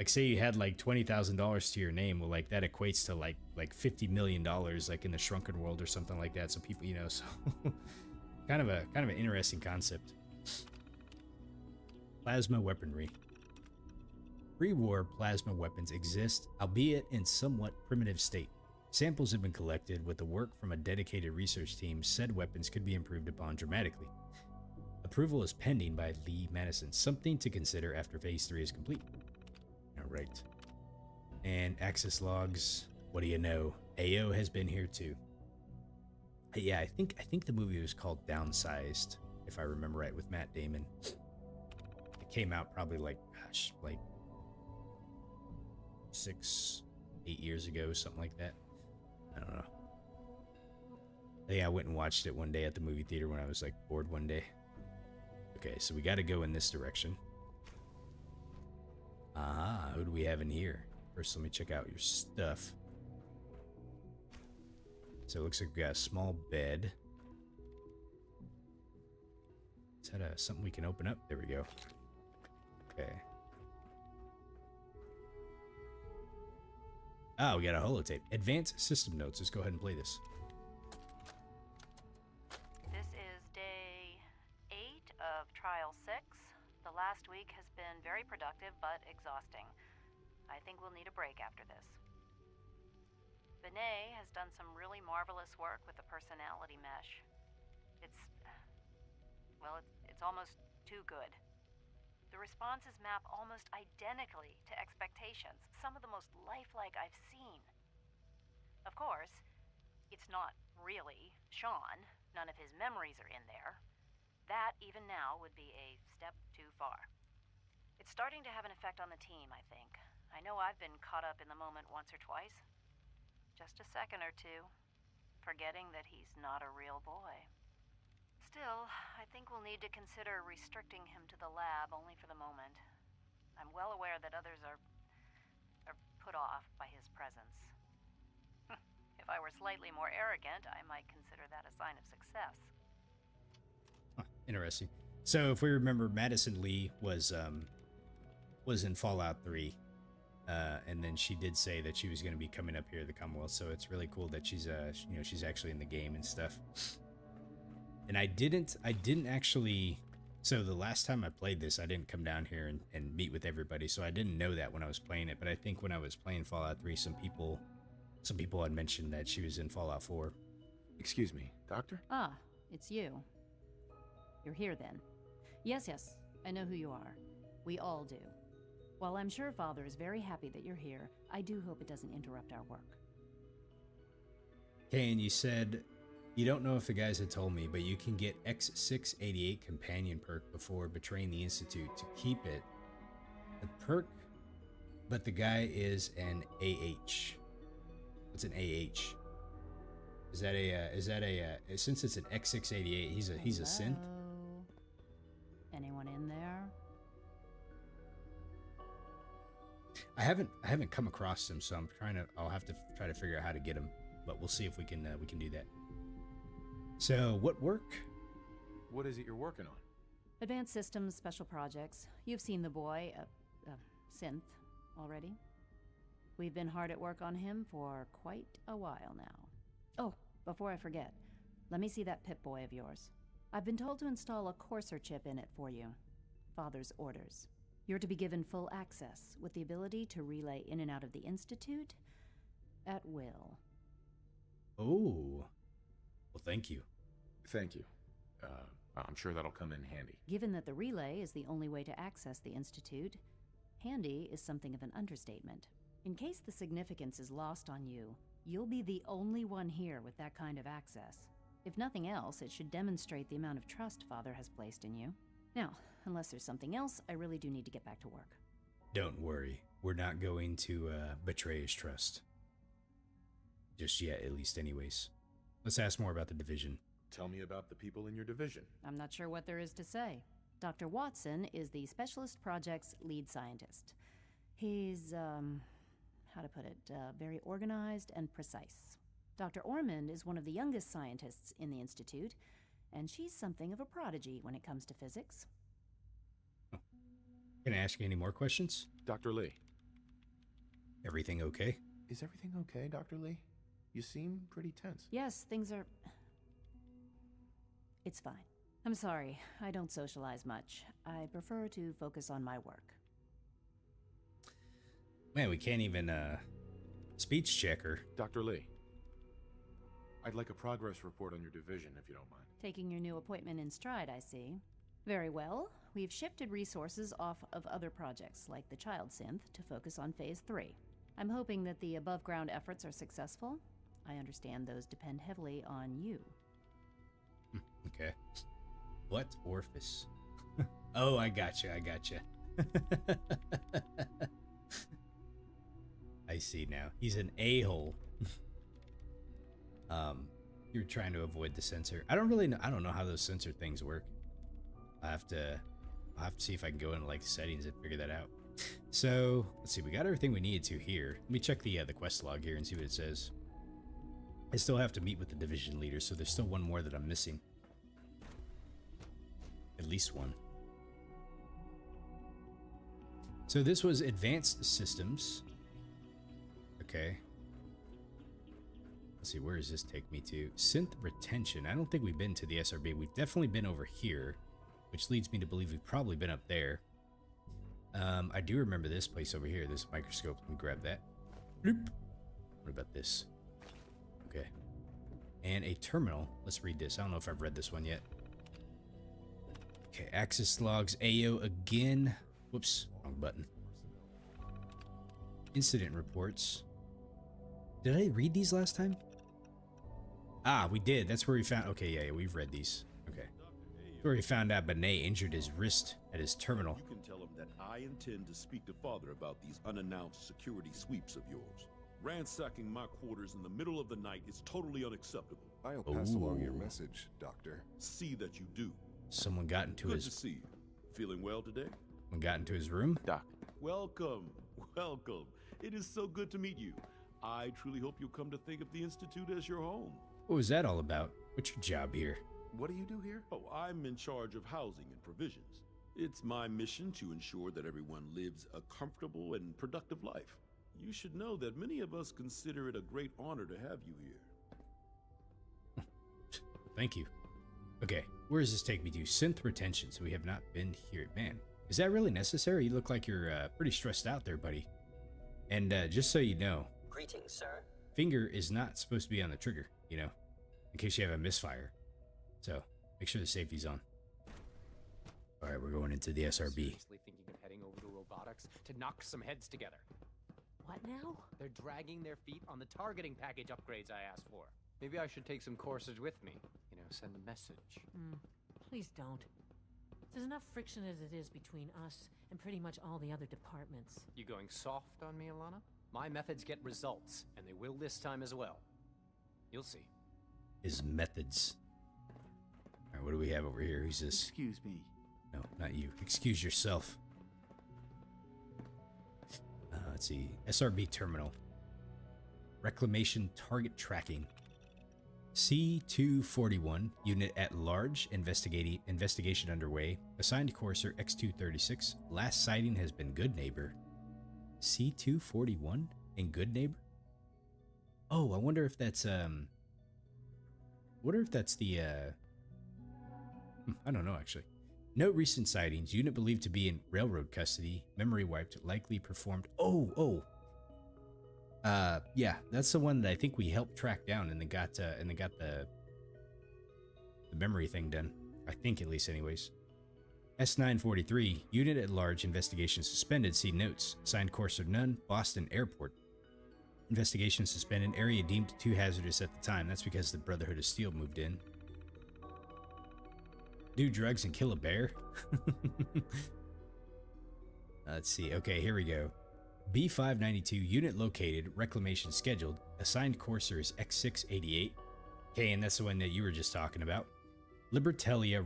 say you had like $20,000 to your name. Well, like that equates to like $50 million like in the shrunken world or something like that. So people, you know, so kind of an interesting concept. Plasma weaponry. Pre-war plasma weapons exist, albeit in somewhat primitive state. Samples have been collected. With the work from a dedicated research team, said weapons could be improved upon dramatically. Approval is pending by Lee Madison, something to consider after Phase 3 is complete. Alright. And access logs, what do you know? AO has been here too. Yeah, I think the movie was called Downsized, if I remember right, with Matt Damon. It came out probably like 6-8 years ago, something like that. I don't know. I think I went and watched it one day at the movie theater when I was like bored one day. Okay, so we got to go in this direction. Aha, who do we have in here? First, let me check out your stuff. So it looks like we got a small bed. Is that something we can open up? There we go. Okay. Ah, we got a holotape. Advanced system notes. Let's go ahead and play this. This is day 8 of Trial 6. The last week has been very productive, but exhausting. I think we'll need a break after this. Benet has done some really marvelous work with the personality mesh. It's almost too good. The responses map almost identically to expectations, some of the most lifelike I've seen. Of course, it's not really Sean. None of his memories are in there. That, even now, would be a step too far. It's starting to have an effect on the team, I think. I know I've been caught up in the moment once or twice. Just a second or two, forgetting that he's not a real boy. Still, I think we'll need to consider restricting him to the lab only for the moment. I'm well aware that others are put off by his presence. If I were slightly more arrogant, I might consider that a sign of success. Huh, interesting. So if we remember, Madison Lee was in Fallout 3. And then she did say that she was going to be coming up here to the Commonwealth, so it's really cool that she's she's actually in the game and stuff. And I didn't actually, so the last time I played this, I didn't come down here and meet with everybody, so I didn't know that when I was playing it. But I think when I was playing Fallout 3, some people had mentioned that she was in Fallout 4. Excuse me, Doctor? Ah, it's you. You're here then. Yes, I know who you are. We all do. While I'm sure Father is very happy that you're here, I do hope it doesn't interrupt our work. Okay, and you said, you don't know if the guys had told me, but you can get X688 companion perk before betraying the Institute to keep it. The perk, but the guy is an AH. What's an AH? Is that a since it's an X688, he's a synth? Anyone in there? I haven't come across him, so I'll have to try to figure out how to get him, but we'll see if we can do that. So, what work? What is it you're working on? Advanced Systems Special Projects. You've seen the boy, Synth, already. We've been hard at work on him for quite a while now. Oh, before I forget, let me see that Pip-Boy of yours. I've been told to install a courser chip in it for you. Father's orders. You're to be given full access, with the ability to relay in and out of the Institute at will. Oh. Well, thank you. Thank you. I'm sure that'll come in handy. Given that the relay is the only way to access the Institute, handy is something of an understatement. In case the significance is lost on you, you'll be the only one here with that kind of access. If nothing else, it should demonstrate the amount of trust Father has placed in you. Now, unless there's something else, I really do need to get back to work. Don't worry. We're not going to betray his trust. Just yet, at least anyways. Let's ask more about the division. Tell me about the people in your division. I'm not sure what there is to say. Dr. Watson is the Specialist Project's lead scientist. He's, how to put it, very organized and precise. Dr. Ormond is one of the youngest scientists in the Institute, and she's something of a prodigy when it comes to physics. Can I ask you any more questions? Dr. Lee. Everything okay? Is everything okay, Dr. Lee? You seem pretty tense. Yes, things are... It's fine. I'm sorry, I don't socialize much. I prefer to focus on my work. Man, we can't even, speech check her. Dr. Lee. I'd like a progress report on your division, if you don't mind. Taking your new appointment in stride, I see. Very well. We've shifted resources off of other projects, like the Child Synth, to focus on Phase 3. I'm hoping that the above-ground efforts are successful. I understand those depend heavily on you. Okay. What orifice? Oh, I gotcha. I see now. He's an a-hole. You're trying to avoid the sensor. I don't really know. I don't know how those sensor things work. I'll have to see if I can go into like settings and figure that out. So let's see. We got everything we needed to here. Let me check the quest log here and see what it says. I still have to meet with the division leader, so there's still one more that I'm missing. At least one. So this was advanced systems. Okay. Let's see, where does this take me to? Synth retention. I don't think we've been to the SRB. We've definitely been over here, which leads me to believe we've probably been up there. I do remember this place over here, this microscope. Let me grab that. Bloop. What about this? Okay. And a terminal. Let's read this. I don't know if I've read this one yet. Okay, access logs. AO again. Whoops, wrong button. Incident reports. Did I read these last time? Ah, we did. That's where we found... Okay, yeah, we've read these. Okay. Where we found out Benet injured his wrist at his terminal. You can tell him that I intend to speak to Father about these unannounced security sweeps of yours. Ransacking my quarters in the middle of the night is totally unacceptable. I'll pass along your message, Doctor. See that you do. Someone got into Good his... to see you. Feeling well today? Someone got into his room? Doc. Welcome. It is so good to meet you. I truly hope you'll come to think of the Institute as your home. What was that all about? What's your job here? What do you do here? Oh, I'm in charge of housing and provisions. It's my mission to ensure that everyone lives a comfortable and productive life. You should know that many of us consider it a great honor to have you here. Thank you. Okay, where does this take me to? Synth retention, so we have not been here. Man, is that really necessary? You look like you're pretty stressed out there, buddy. And just so you know... Greetings, sir. Finger is not supposed to be on the trigger, you know, in case you have a misfire. So, make sure the safety's on. Alright, we're going into the SRB. Seriously thinking of heading over to robotics to knock some heads together. What now? They're dragging their feet on the targeting package upgrades I asked for. Maybe I should take some courses with me. You know, send a message. Please don't. There's enough friction as it is between us and pretty much all the other departments. You going soft on me, Alana? My methods get results, and they will this time as well. You'll see. His methods. Alright, what do we have over here? Who's this? Excuse me. No, not you. Excuse yourself. Let's see. SRB terminal. Reclamation target tracking. C-241. Unit at large. Investigation underway. Assigned courser X-236. Last sighting has been good, neighbor. C-241? and good neighbor. Oh, I wonder if that's the I don't know actually. Note recent sightings. Unit believed to be in railroad custody. Memory wiped. Likely performed. Yeah, that's the one that I think we helped track down and then got the memory thing done. I think, at least, anyways. S943, unit at large, investigation suspended. See notes. Signed Courser none. Boston Airport. Investigation suspended. Area deemed too hazardous at the time. That's because the Brotherhood of Steel moved in. Do drugs and kill a bear? Let's see. Okay, here we go. B592, unit located, reclamation scheduled. Assigned courser is X688. Okay, and that's the one that you were just talking about. Libertalia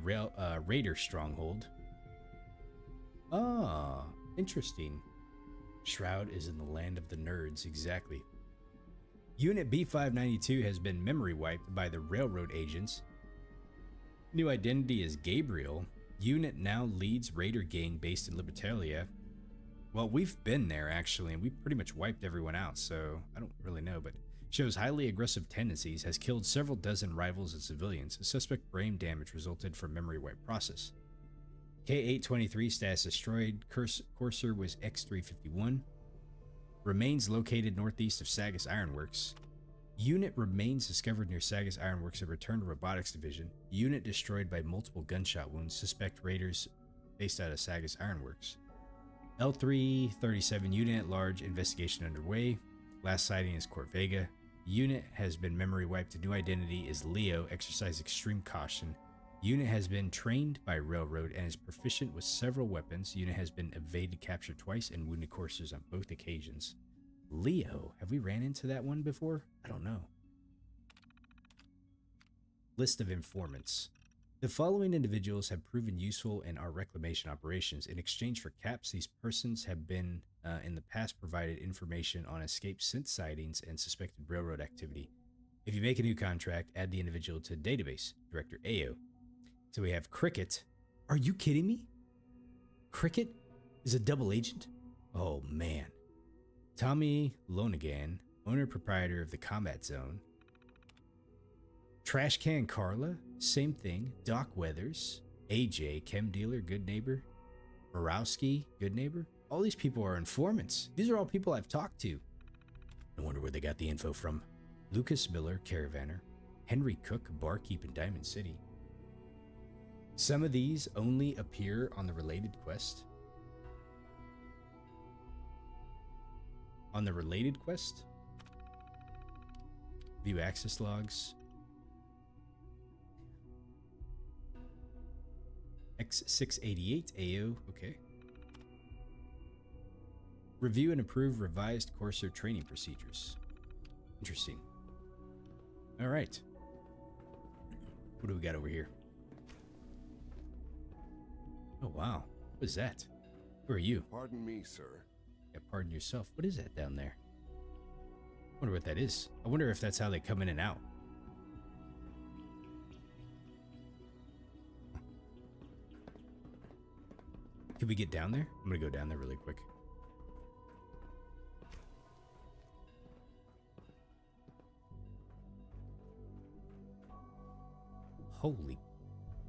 Raider Stronghold. Ah, interesting. Shroud is in the land of the nerds, exactly. Unit B592 has been memory wiped by the railroad agents. New identity is Gabriel. Unit now leads Raider gang based in Libertalia. Well, we've been there, actually, and we've pretty much wiped everyone out, so I don't really know, but shows highly aggressive tendencies, has killed several dozen rivals and civilians. Suspect brain damage resulted from memory wipe process. K823 status destroyed. Courser was X351. Remains located northeast of Sagas Ironworks. Unit remains discovered near Sagas Ironworks and returned to Robotics Division. Unit destroyed by multiple gunshot wounds. Suspect raiders based out of Sagas Ironworks. L337 unit at large, investigation underway. Last sighting is Court Vega. Unit has been memory wiped. New identity is Leo. Exercise extreme caution. Unit has been trained by Railroad and is proficient with several weapons. Unit has been evaded capture twice and wounded coursers on both occasions. Leo, have we ran into that one before? I don't know. List of informants. The following individuals have proven useful in our reclamation operations. In exchange for caps, these persons have been in the past provided information on escaped synth sightings and suspected railroad activity. If you make a new contract, add the individual to the database. Director AO. So we have Cricket. Are you kidding me? Cricket is a double agent? Oh man. Tommy Lonergan, owner proprietor of the Combat Zone. Trash Can Carla, same thing. Doc Weathers, AJ, Chem Dealer, good neighbor. Borowski, good neighbor. All these people are informants. These are all people I've talked to. No wonder where they got the info from. Lucas Miller, Caravaner. Henry Cook, barkeep in Diamond City. Some of these only appear on the related quest. On the related quest? View access logs. X688 AO, okay. Review and approve revised Courser training procedures. Interesting. All right. What do we got over here? Oh, wow. What is that? Who are you? Pardon me, sir. Yeah, pardon yourself. What is that down there? I wonder what that is. I wonder if that's how they come in and out. Can we get down there? I'm gonna go down there really quick. Holy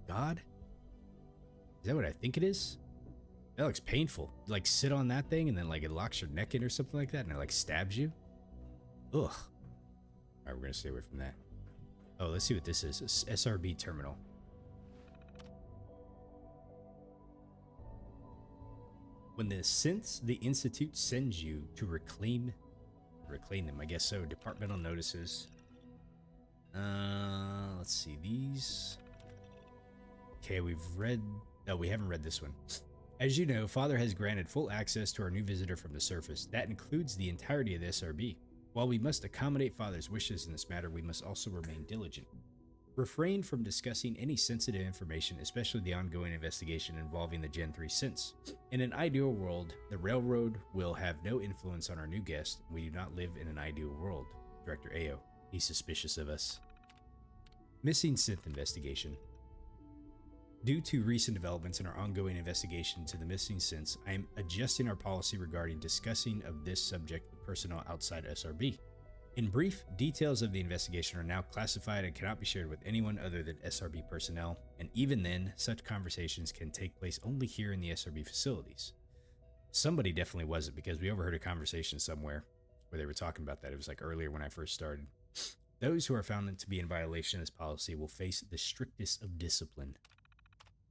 God. Is that what I think it is? That looks painful. You, like, sit on that thing and then, like, it locks your neck in or something like that and it, like, stabs you. Ugh. All right, we're gonna stay away from that. Oh, let's see what this is. It's SRB terminal. When the Synths, the Institute sends you to reclaim them, I guess so. Departmental notices. Let's see, these. Okay, we've read. No, we haven't read this one. As you know, Father has granted full access to our new visitor from the surface. That includes the entirety of the SRB. While we must accommodate Father's wishes in this matter, we must also remain diligent. Refrain from discussing any sensitive information, especially the ongoing investigation involving the Gen 3 synths. In an ideal world, the Railroad will have no influence on our new guest. We do not live in an ideal world. Director AO. He's suspicious of us. Missing synth investigation. Due to recent developments in our ongoing investigation into the missing synths, I am adjusting our policy regarding discussing of this subject with personnel outside SRB. In brief, details of the investigation are now classified and cannot be shared with anyone other than SRB personnel, and even then, such conversations can take place only here in the SRB facilities. Somebody definitely wasn't, because we overheard a conversation somewhere where they were talking about that. It was like earlier when I first started. Those who are found to be in violation of this policy will face the strictest of discipline,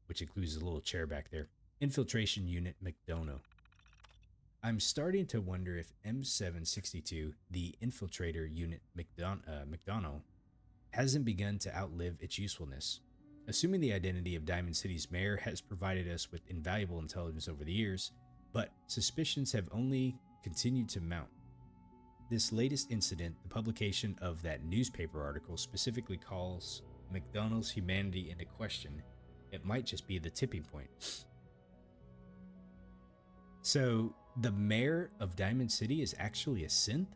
which includes a little chair back there. Infiltration Unit McDonough. I'm starting to wonder if M762, the Infiltrator Unit McDonough, hasn't begun to outlive its usefulness. Assuming the identity of Diamond City's mayor has provided us with invaluable intelligence over the years, but suspicions have only continued to mount. This latest incident, the publication of that newspaper article, specifically calls McDonough's humanity into question. It might just be the tipping point. So, the mayor of Diamond City is actually a synth?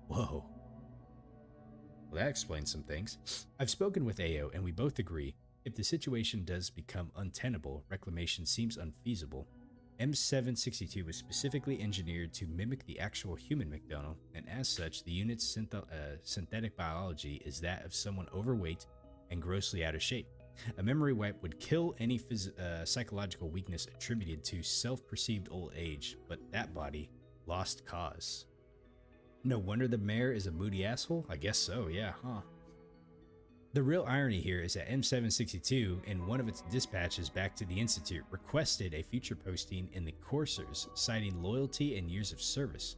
Whoa. Well, that explains some things. I've spoken with AO, and we both agree, if the situation does become untenable, reclamation seems unfeasible. M762 was specifically engineered to mimic the actual human McDonough, and as such, the unit's synthetic biology is that of someone overweight and grossly out of shape. A memory wipe would kill any psychological weakness attributed to self-perceived old age, but that body, lost cause. No wonder the mayor is a moody asshole? I guess so, yeah, huh? The real irony here is that M762, in one of its dispatches back to the Institute, requested a future posting in the Coursers, citing loyalty and years of service.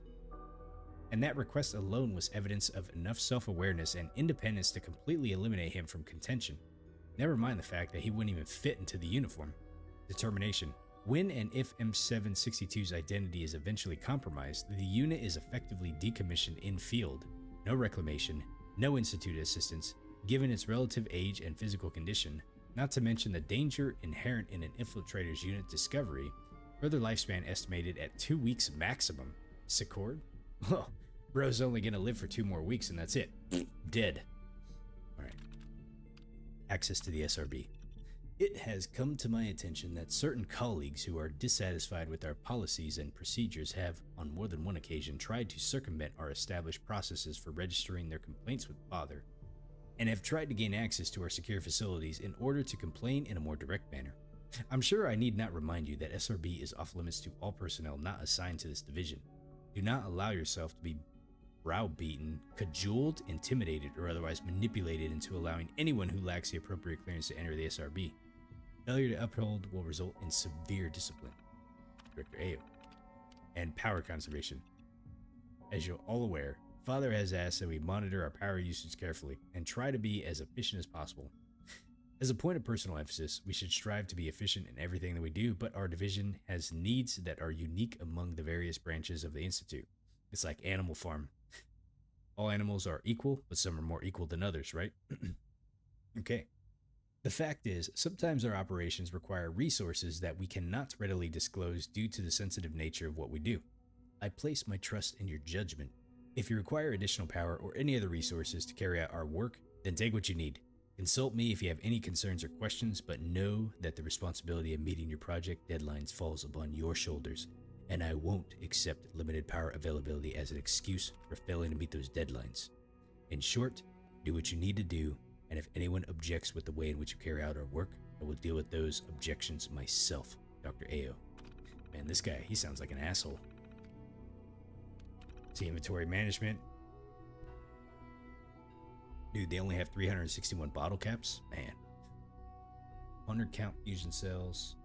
And that request alone was evidence of enough self-awareness and independence to completely eliminate him from contention. Never mind the fact that he wouldn't even fit into the uniform. Determination. When and if M762's identity is eventually compromised, the unit is effectively decommissioned in field. No reclamation, no Institute assistance, given its relative age and physical condition, not to mention the danger inherent in an infiltrator's unit discovery, further lifespan estimated at 2 weeks maximum. Secord? Well, bro's only gonna live for 2 more weeks and that's it. Dead. Alright. Access to the SRB. It has come to my attention that certain colleagues who are dissatisfied with our policies and procedures have, on more than one occasion, tried to circumvent our established processes for registering their complaints with Father, and have tried to gain access to our secure facilities in order to complain in a more direct manner. I'm sure I need not remind you that SRB is off limits to all personnel not assigned to this division. Do not allow yourself to be browbeaten, cajoled, intimidated, or otherwise manipulated into allowing anyone who lacks the appropriate clearance to enter the SRB. Failure to uphold will result in severe discipline. Director Ayo. And power conservation. As you're all aware, Father has asked that we monitor our power usage carefully and try to be as efficient as possible. As a point of personal emphasis, we should strive to be efficient in everything that we do, but our division has needs that are unique among the various branches of the Institute. It's like Animal Farm. All animals are equal, but some are more equal than others, right? Okay. The fact is, sometimes our operations require resources that we cannot readily disclose due to the sensitive nature of what we do. I place my trust in your judgment. If you require additional power or any other resources to carry out our work, then take what you need. Consult me if you have any concerns or questions, but know that the responsibility of meeting your project deadlines falls upon your shoulders, and I won't accept limited power availability as an excuse for failing to meet those deadlines. In short, do what you need to do, and if anyone objects with the way in which you carry out our work, I will deal with those objections myself, Dr. Ayo. Man, this guy, he sounds like an asshole. See, inventory management. Dude, they only have 361 bottle caps? Man. 100 count fusion cells.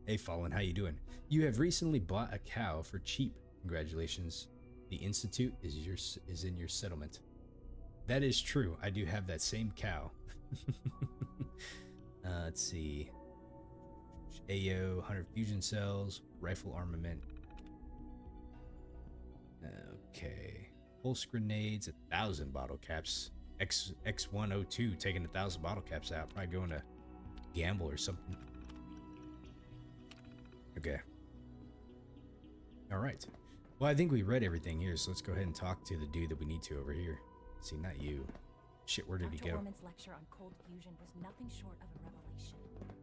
Hey, Fallen, how you doing? You have recently bought a cow for cheap. Congratulations. The Institute is in your settlement. That is true. I do have that same cow. Let's see. AO, 100 fusion cells, rifle armament. Okay. Pulse grenades, 1,000 bottle caps. X102 taking 1,000 bottle caps out. Probably going to gamble or something. Okay. All right. Well, I think we read everything here, so let's go ahead and talk to the dude that we need to over here. Let's see, not you. Shit, where did he go? Dr. Orman's lecture on cold fusion was nothing short of a revelation.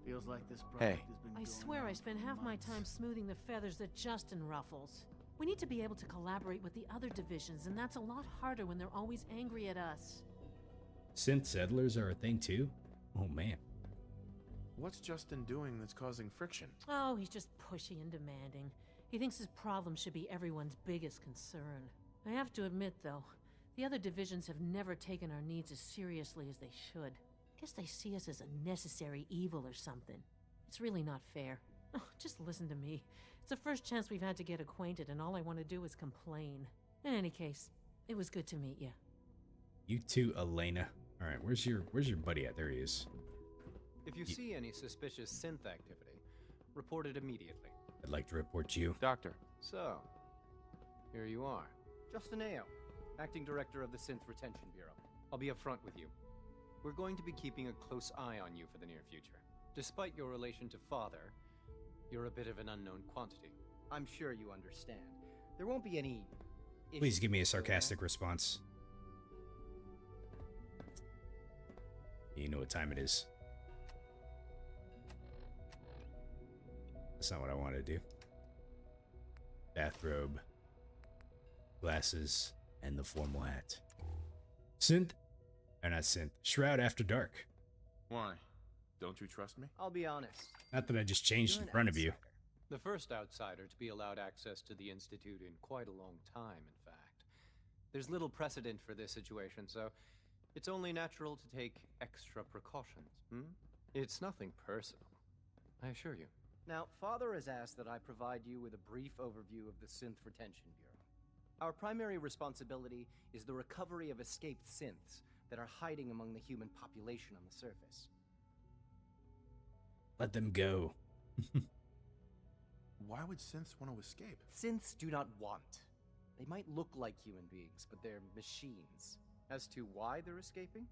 Feels like this Hey. project has been I going swear on I spend for half my months. time smoothing the feathers that Justin ruffles. We need to be able to collaborate with the other divisions, and that's a lot harder when they're always angry at us. Synth settlers are a thing too? Oh man. What's Justin doing that's causing friction? Oh, he's just pushy and demanding. He thinks his problem should be everyone's biggest concern. I have to admit, though, the other divisions have never taken our needs as seriously as they should. Guess they see us as a necessary evil or something. It's really not fair. Oh, just listen to me. It's the first chance we've had to get acquainted, and all I want to do is complain. In any case, it was good to meet you. You too, Elena. All right, where's your buddy at? There he is. If you see any suspicious synth activity, report it immediately. I'd like to report you. Doctor. So, here you are. Justin Ayo, Acting Director of the Synth Retention Bureau. I'll be upfront with you. We're going to be keeping a close eye on you for the near future. Despite your relation to Father, you're a bit of an unknown quantity. I'm sure you understand. There won't be any... Please give me a sarcastic response. You know what time it is. That's not what I wanted to do. Bathrobe, glasses, and the formal hat. Synth, or not Synth, Shroud After Dark. Why? Don't you trust me? I'll be honest. Not that I just changed in front of you. The first outsider to be allowed access to the Institute in quite a long time, in fact. There's little precedent for this situation, so it's only natural to take extra precautions, It's nothing personal, I assure you. Now, Father has asked that I provide you with a brief overview of the Synth Retention Bureau. Our primary responsibility is the recovery of escaped synths that are hiding among the human population on the surface. Let them go. Why would synths want to escape? Synths do not want. They might look like human beings, but they're machines. As to why they're escaping?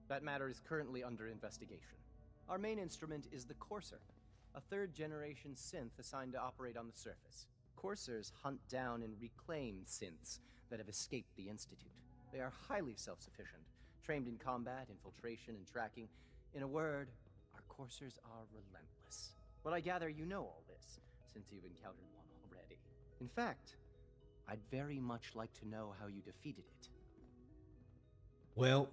That matter is currently under investigation. Our main instrument is the Courser, a third-generation synth assigned to operate on the surface. Coursers hunt down and reclaim synths that have escaped the Institute. They are highly self-sufficient, trained in combat, infiltration, and tracking. In a word, our Coursers are relentless. But I gather you know all this, since you've encountered one already. In fact, I'd very much like to know how you defeated it. Well,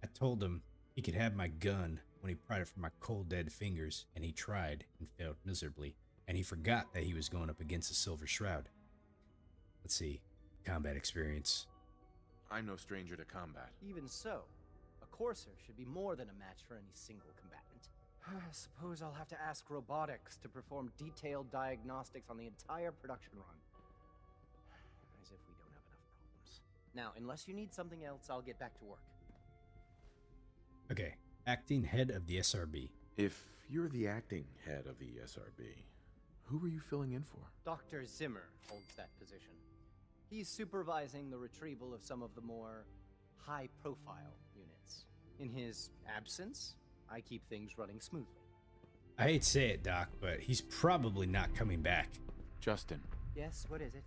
I told him he could have my gun when he pried it from my cold dead fingers, and he tried and failed miserably, and he forgot that he was going up against the Silver Shroud. Let's see, combat experience. I'm no stranger to combat. Even so, a Courser should be more than a match for any single combatant. I suppose I'll have to ask robotics to perform detailed diagnostics on the entire production run. As if we don't have enough problems. Now, unless you need something else, I'll get back to work. Okay, acting head of the SRB. If you're the acting head of the SRB, who are you filling in for? Dr. Zimmer holds that position. He's supervising the retrieval of some of the more high-profile units. In his absence, I keep things running smoothly. I hate to say it, Doc, but he's probably not coming back. Justin. Yes, what is it?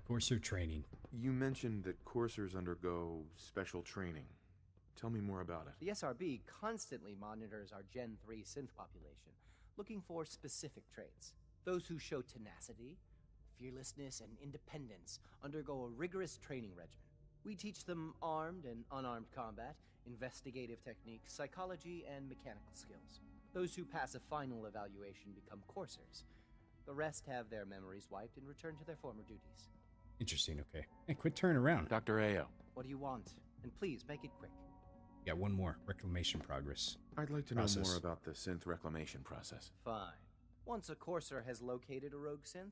Courser training. You mentioned that coursers undergo special training. Tell me more about it. The SRB constantly monitors our Gen 3 synth population, looking for specific traits. Those who show tenacity, fearlessness, and independence undergo a rigorous training regimen. We teach them armed and unarmed combat, investigative techniques, psychology, and mechanical skills. Those who pass a final evaluation become coursers. The rest have their memories wiped and return to their former duties. Interesting, okay. Hey, quit turning around. Dr. Ayo. What do you want? And please, make it quick. Got one more. Reclamation progress. I'd like to know more about the synth reclamation process. Fine. Once a Courser has located a rogue synth,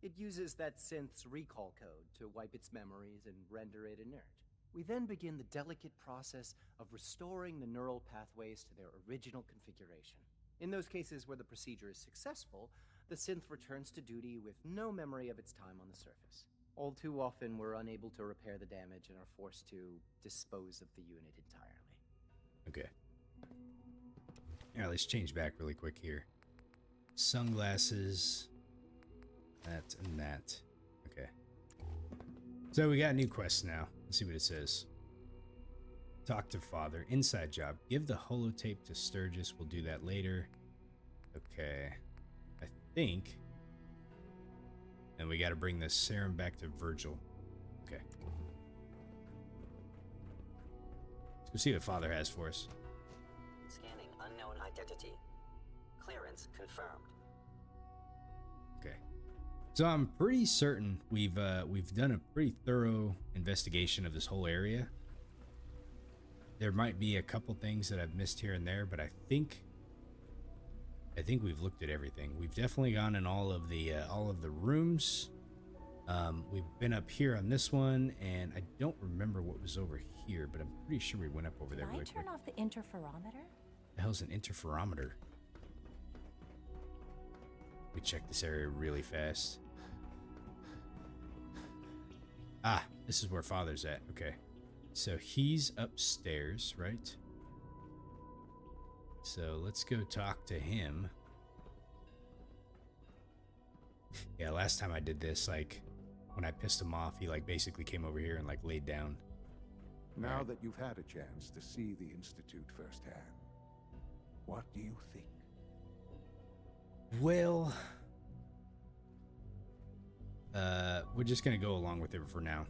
it uses that synth's recall code to wipe its memories and render it inert. We then begin the delicate process of restoring the neural pathways to their original configuration. In those cases where the procedure is successful, the synth returns to duty with no memory of its time on the surface. All too often, we're unable to repair the damage and are forced to dispose of the unit entirely. Okay. Now let's change back really quick here. Sunglasses. That and that. Okay. So we got new quests now. Let's see what it says. Talk to father. Inside job. Give the holotape to Sturgis. We'll do that later. Okay. I think. And we got to bring the serum back to Virgil. Okay. Let's go see what father has for us. Scanning unknown identity. Clearance confirmed. Okay. So I'm pretty certain we've done a pretty thorough investigation of this whole area. There might be a couple things that I've missed here and there, but I think we've looked at everything. We've definitely gone in all of the rooms. We've been up here on this one, and I don't remember what was over here, but I'm pretty sure we went up over there really quick. Turn off the interferometer? The hell's an interferometer? We check this area really fast. Ah, this is where father's at. Okay. So he's upstairs, right? So let's go talk to him. Yeah, last time I did this, like, when I pissed him off, he, like, basically came over here and, like, laid down. Now that you've had a chance to see the Institute firsthand, what do you think? Well, we're just gonna go along with it for now.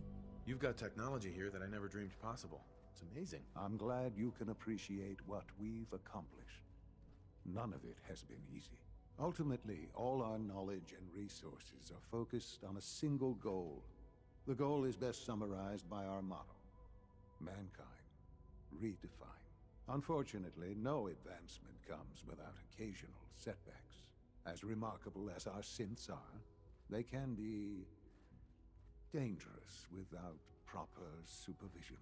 You've got technology here that I never dreamed possible. It's amazing. I'm glad you can appreciate what we've accomplished. None of it has been easy. Ultimately, all our knowledge and resources are focused on a single goal. The goal is best summarized by our motto: mankind, redefined. Unfortunately, no advancement comes without occasional setbacks. As remarkable as our synths are, they can be dangerous without proper supervision.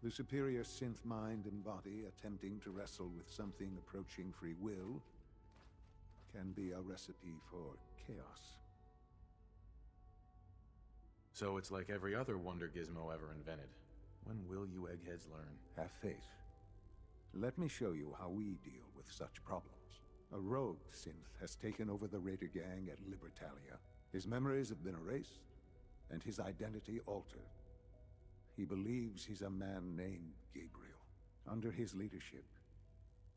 The superior synth mind and body attempting to wrestle with something approaching free will can be a recipe for chaos. So it's like every other wonder gizmo ever invented. When will you eggheads learn? Have faith. Let me show you how we deal with such problems. A rogue synth has taken over the Raider gang at Libertalia. His memories have been erased, and his identity altered. He believes he's a man named Gabriel. Under his leadership,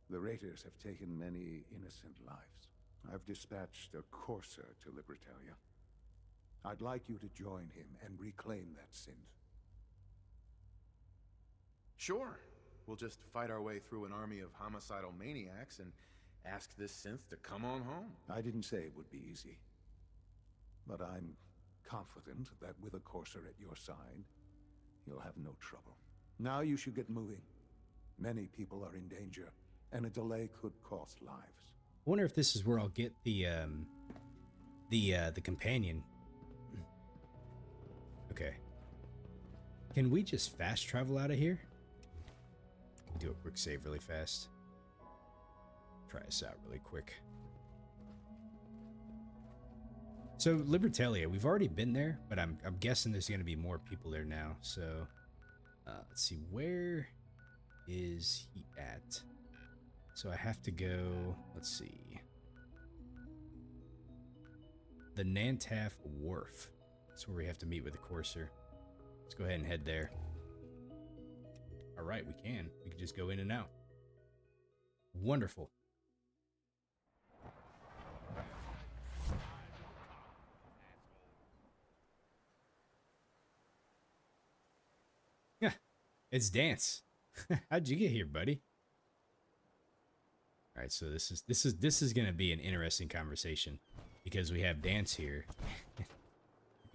the Raiders have taken many innocent lives. I've dispatched a courser to Libertalia. I'd like you to join him and reclaim that synth. Sure. We'll just fight our way through an army of homicidal maniacs and ask this synth to come on home. I didn't say it would be easy. But I'm confident that with a courser at your side, you'll have no trouble. Now you should get moving. Many people are in danger, and a delay could cost lives. I wonder if this is where I'll get the companion. Okay. Can we just fast travel out of here? Do a quick save really fast. Try this out really quick. So Libertalia, we've already been there, but I'm guessing there's going to be more people there now. So let's see, where is he at? So I have to go. Let's see, the Nantaff Wharf. That's where we have to meet with the courser. Let's go ahead and head there. All right, we can just go in and out. Wonderful. Yeah, it's Dance. How'd you get here, buddy? All right, so this is going to be an interesting conversation because we have Dance here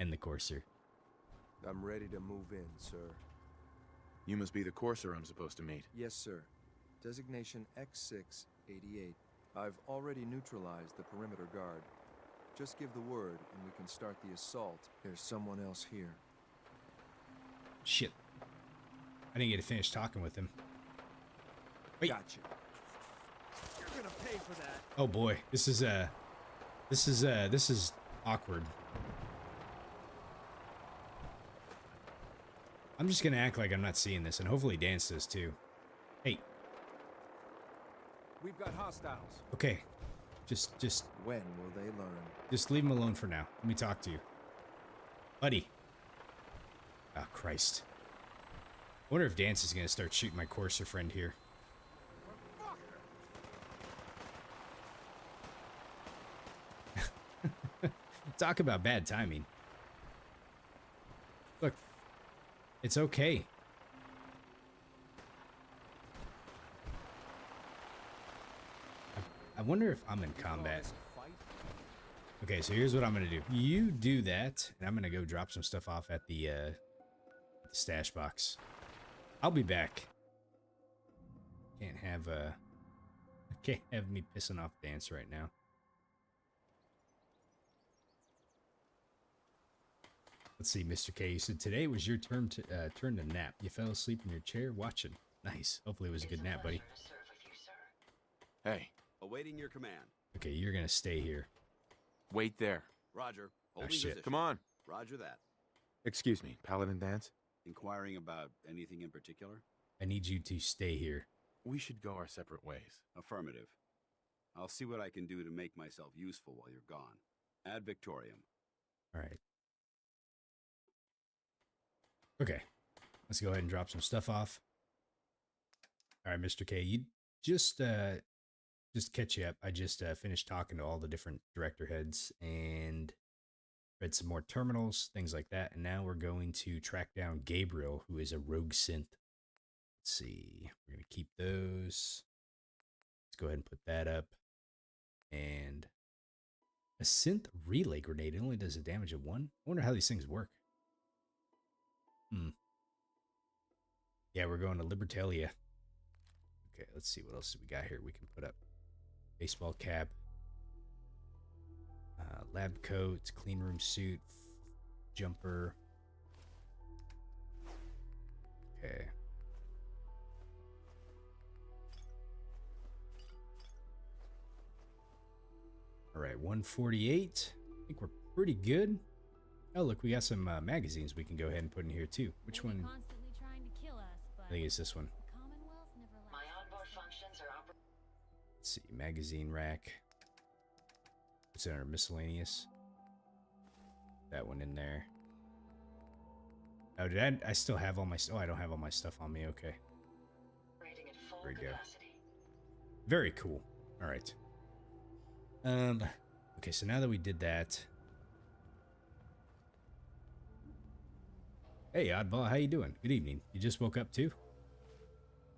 and the courser. I'm ready to move in, sir. You must be the courser I'm supposed to meet. Yes, sir. Designation X688. I've already neutralized the perimeter guard. Just give the word and we can start the assault. There's someone else here. Shit. I didn't get to finish talking with him. Wait. Gotcha. You're gonna pay for that. Oh boy, this is awkward. I'm just gonna act like I'm not seeing this, and hopefully Dance does too. Hey. We've got hostiles. Okay. Just. When will they learn? Just leave him alone for now. Let me talk to you, buddy. Oh Christ. I wonder if Dance is going to start shooting my Courser friend here. Talk about bad timing. Look, it's okay. I wonder if I'm in combat. Okay, so here's what I'm gonna do. You do that, and I'm gonna go drop some stuff off at the stash box. I'll be back. Can't have me pissing off Dance right now. Let's see, Mr. K. You said today was your turn to nap. You fell asleep in your chair watching. Nice. Hopefully it was a good nap, buddy. Hey. Awaiting your command. Okay, you're gonna stay here. Wait there. Roger. Holding shit. position. Come on. Roger that. Excuse me, Paladin Dance? Inquiring about anything in particular? I need you to stay here. We should go our separate ways. Affirmative. I'll see what I can do to make myself useful while you're gone. Ad Victoriam. All right. Okay. Let's go ahead and drop some stuff off. All right, Mr. K, you just catch you up. I just finished talking to all the different director heads and read some more terminals, things like that. And now we're going to track down Gabriel, who is a rogue synth. Let's see. We're going to keep those. Let's go ahead and put that up. And a synth relay grenade. It only does a damage of 1. I wonder how these things work. Yeah, we're going to Libertalia. Okay, let's see what else we got here we can put up. Baseball cap. Lab coat, clean room suit, jumper. Okay. All right, 148. I think we're pretty good. Oh, look, we got some magazines we can go ahead and put in here too. Which one? Constantly trying to kill us, but I think it's this one. the Commonwealth never lets My onboard functions are Let's see, magazine rack. What's in our miscellaneous? That one in there. Oh, did I still have all my... Oh, I don't have all my stuff on me. Okay. There we go. Very cool. All right. Okay, so now that we did that... Hey, Oddball, how you doing? Good evening. You just woke up too?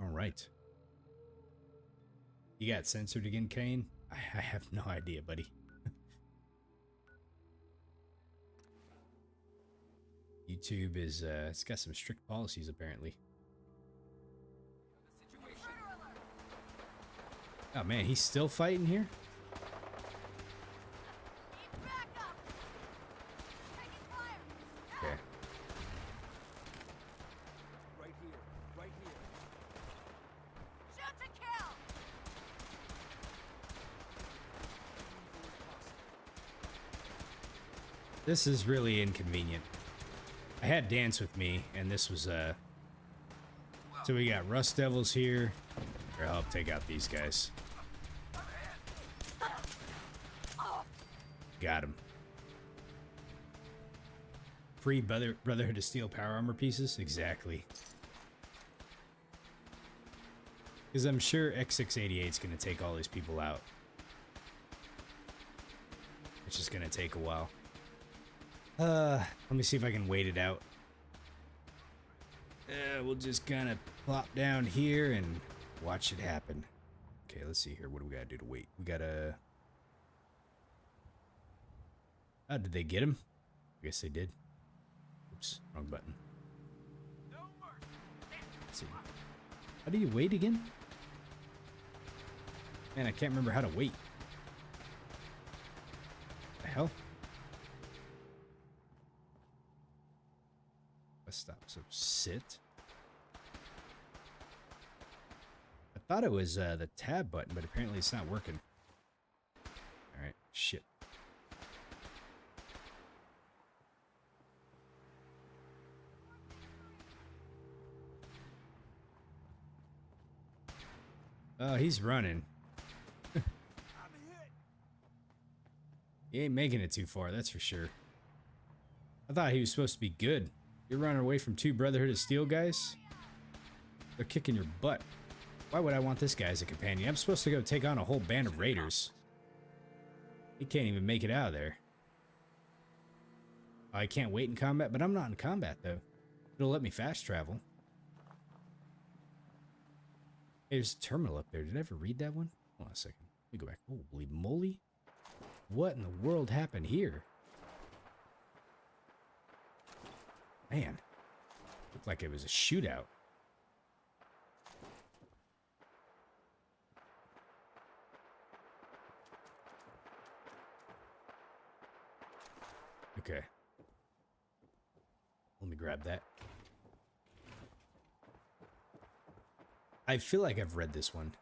All right. You got censored again, Kane? I have no idea, buddy. YouTube is, it's got some strict policies, apparently. Oh, man, he's still fighting here? Okay. Right here, right here. Shoot to kill. This is really inconvenient. I had Dance with me, and this was, so we got Zrostylz here. Here, I'll help take out these guys. Got him. Free Brotherhood of Steel power armor pieces? Exactly. Because I'm sure X688 is going to take all these people out. It's just going to take a while. Let me see if I can wait it out. We'll just kind of plop down here and watch it happen. Okay, let's see here. What do we got to do to wait? We got to... Oh, did they get him? I guess they did. Oops, wrong button. Let's see. How do you wait again? Man, I can't remember how to wait. The hell? Let's stop. So sit. I thought it was the tab button, but apparently it's not working. All right, shit. Oh, he's running. He ain't making it too far, that's for sure. I thought he was supposed to be good. You're running away from 2 Brotherhood of Steel guys? They're kicking your butt. Why would I want this guy as a companion? I'm supposed to go take on a whole band of raiders. He can't even make it out of there. I can't wait in combat, but I'm not in combat, though. It'll let me fast travel. Hey, there's a terminal up there. Did I ever read that one? Hold on a second. Let me go back. Holy moly. What in the world happened here? Man. Looked like it was a shootout. Okay. Let me grab that. I feel like I've read this one.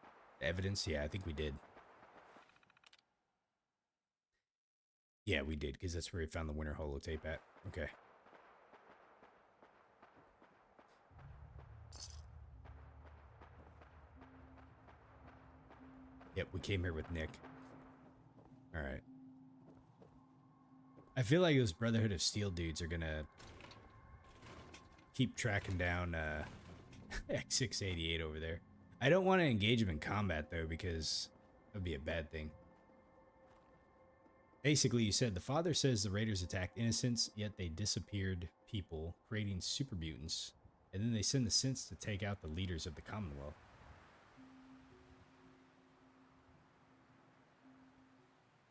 Evidence? Yeah, I think we did. Yeah, we did, because that's where we found the winter holotape at. Okay. Yep, we came here with Nick. Alright. I feel like those Brotherhood of Steel dudes are gonna keep tracking down X688 over there. I don't want to engage him in combat, though, because that would be a bad thing. Basically, you said the father says the raiders attacked innocents, yet they disappeared people, creating super mutants, and then they send the synths to take out the leaders of the Commonwealth.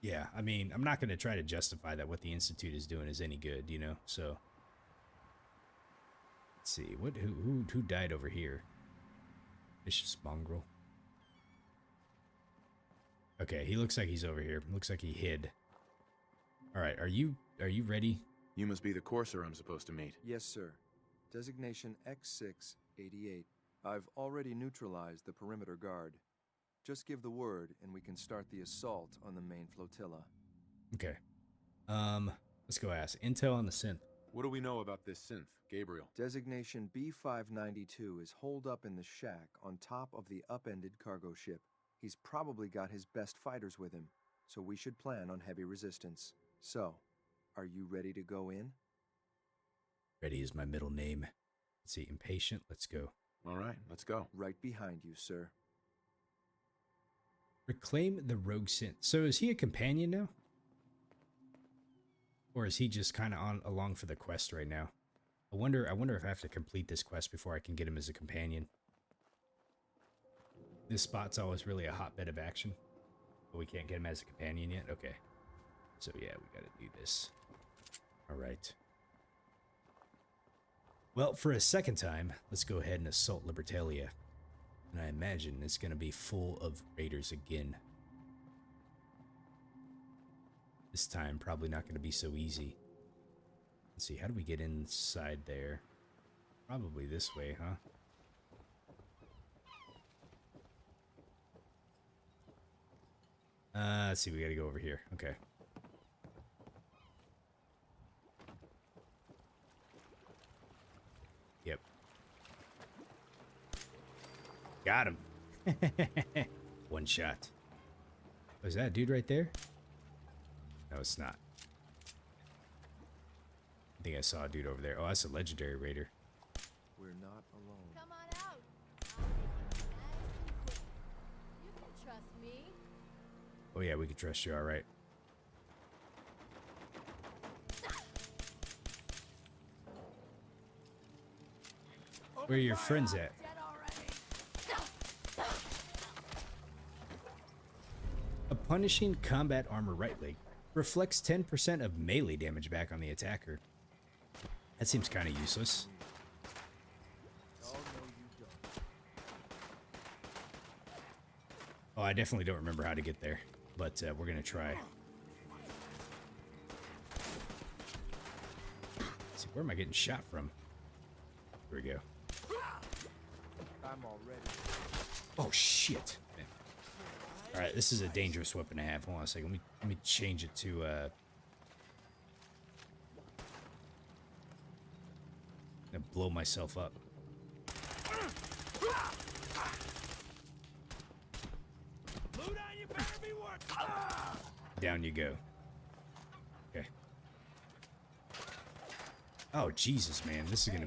Yeah, I mean, I'm not going to try to justify that what the Institute is doing is any good, you know, so. Let's see, who died over here? Vicious mongrel. Okay, he looks like he's over here. Looks like he hid. All right, are you ready? You must be the courser I'm supposed to meet. Yes, sir. Designation X688. I've already neutralized the perimeter guard. Just give the word, and we can start the assault on the main flotilla. Okay. Let's go ask. Intel on the synth. What do we know about this synth, Gabriel? Designation B592 is holed up in the shack on top of the upended cargo ship. He's probably got his best fighters with him, so we should plan on heavy resistance. So, are you ready to go in? Ready is my middle name. Let's see, impatient. Let's go. All right, let's go. Right behind you, sir. Reclaim the rogue synth. So is he a companion now? Or is he just kind of along for the quest right now? I wonder if I have to complete this quest before I can get him as a companion. This spot's always really a hotbed of action. But we can't get him as a companion yet? Okay. So yeah, we gotta do this. Alright. Well, for a second time, let's go ahead and assault Libertalia. And I imagine it's gonna be full of raiders again. This time, probably not gonna be so easy. Let's see, how do we get inside there? Probably this way, huh? Let's see, we gotta go over here. Okay. Yep. Got him. One shot. Oh, is that a dude right there? No, it's not. I think I saw a dude over there. Oh, that's a legendary raider. We're not alone. Come on out. I'll make it nice and quick. You can trust me. Oh yeah, we can trust you, alright. Where are your friends at? A punishing combat armor right leg reflects 10% of melee damage back on the attacker. That seems kind of useless. Oh, I definitely don't remember how to get there, but we're gonna try. Let's see, where am I getting shot from? Here we go. I'm all ready. Oh shit! All right, this is a dangerous weapon to have. Hold on a second. Let me change it to gonna blow myself up. Down you go. Okay. Oh Jesus, man, this is gonna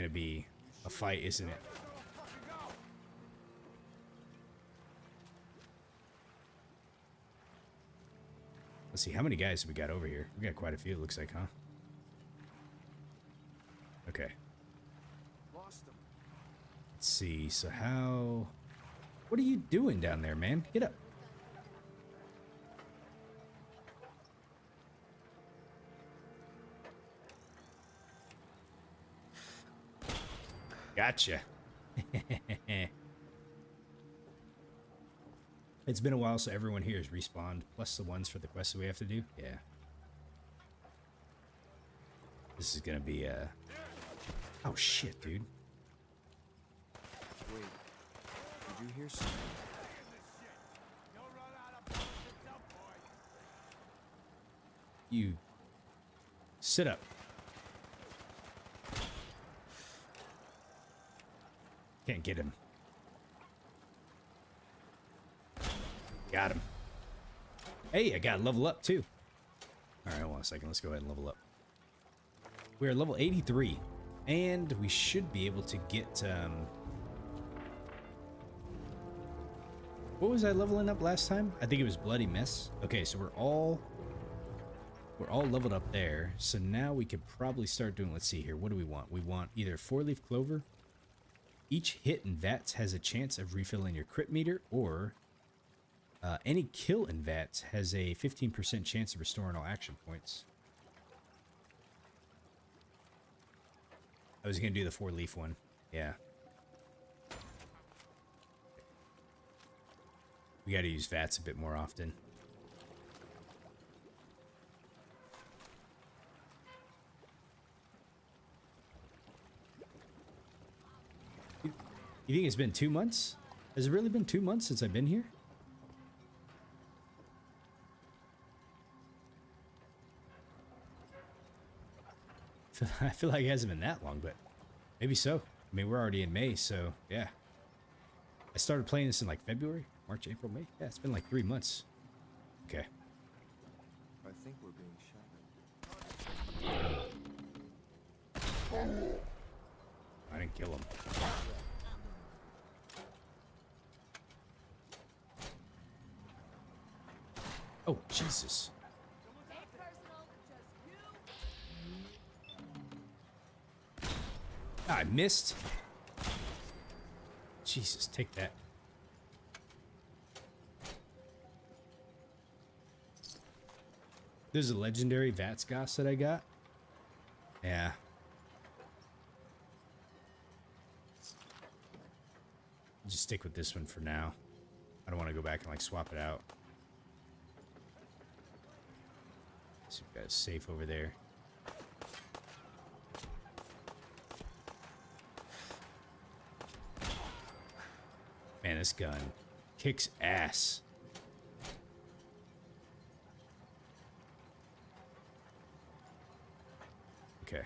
be a fight, isn't it? Let's see, how many guys have we got over here? We got quite a few, it looks like, huh? Okay. Lost them. Let's see, so how... What are you doing down there, man? Get up. Gotcha. It's been a while, so everyone here is respawned, plus the ones for the quests that we have to do. Yeah. This is gonna be, Oh, shit, dude. Wait. Did you hear something? You... Sit up. Can't get him. Got him. Hey, I got level up too. Alright, hold on a second. Let's go ahead and level up. We're level 83. And we should be able to get, what was I leveling up last time? I think it was Bloody Mess. Okay, so we're all leveled up there. So now we could probably start doing, let's see here. What do we want? We want either 4-leaf clover. Each hit in VATS has a chance of refilling your crit meter, or any kill in VATS has a 15% chance of restoring all action points. I was going to do the 4-leaf one. Yeah. We got to use VATS a bit more often. You think it's been 2 months? Has it really been 2 months since I've been here? I feel like it hasn't been that long, but maybe so. I mean, we're already in May, so yeah. I started playing this in like February, March, April, May. Yeah, it's been like 3 months. Okay. I think we're being shot. I didn't kill him. Oh, Jesus. I missed. Jesus, take that. There's a legendary Vatsgos that I got. Yeah. Just stick with this one for now. I don't want to go back and like swap it out. So we got a safe over there. Man, this gun kicks ass. Okay.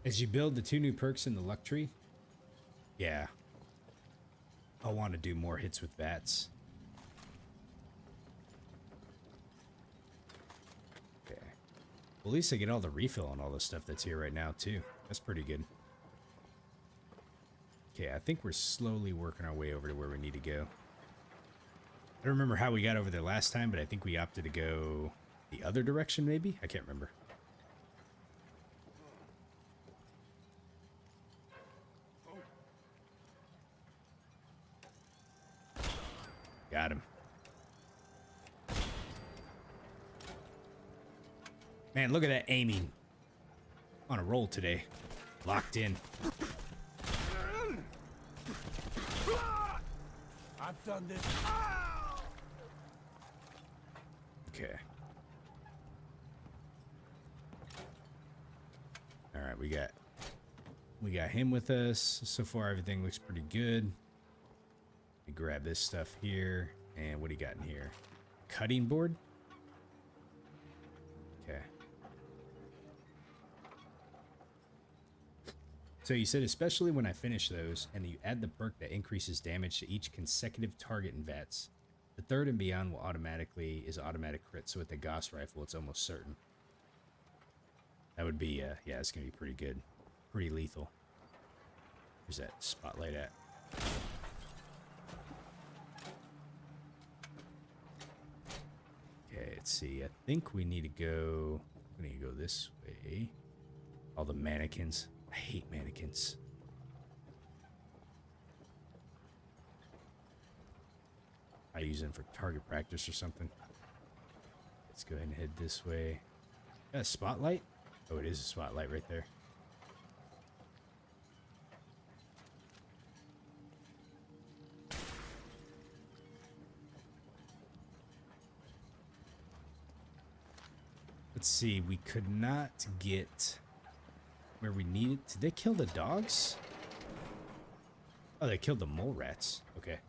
As you build the 2 new perks in the luck tree, yeah, I want to do more hits with VATS. Okay. Well, at least I get all the refill on all the stuff that's here right now, too. That's pretty good. Okay, I think we're slowly working our way over to where we need to go. I don't remember how we got over there last time, but I think we opted to go the other direction, maybe? I can't remember. Got him. Man, look at that aiming. On a roll today. Locked in. I've done this. Okay. All right, we got him with us. So far, everything looks pretty good. We grab this stuff here, and what do you got in here? Cutting board. Okay. So you said especially when I finish those, and you add the perk that increases damage to each consecutive target in VATS. The third and beyond will is automatic crit, so with the Gauss rifle, it's almost certain. That would be, yeah, it's gonna be pretty good. Pretty lethal. Where's that spotlight at? Okay, let's see. I think we need to go this way. All the mannequins. I hate mannequins. I use them for target practice or something. Let's go ahead and head this way. Got a spotlight? Oh, it is a spotlight right there. Let's see, we could not get where we needed. Did they kill the dogs? Oh, they killed the mole rats. Okay.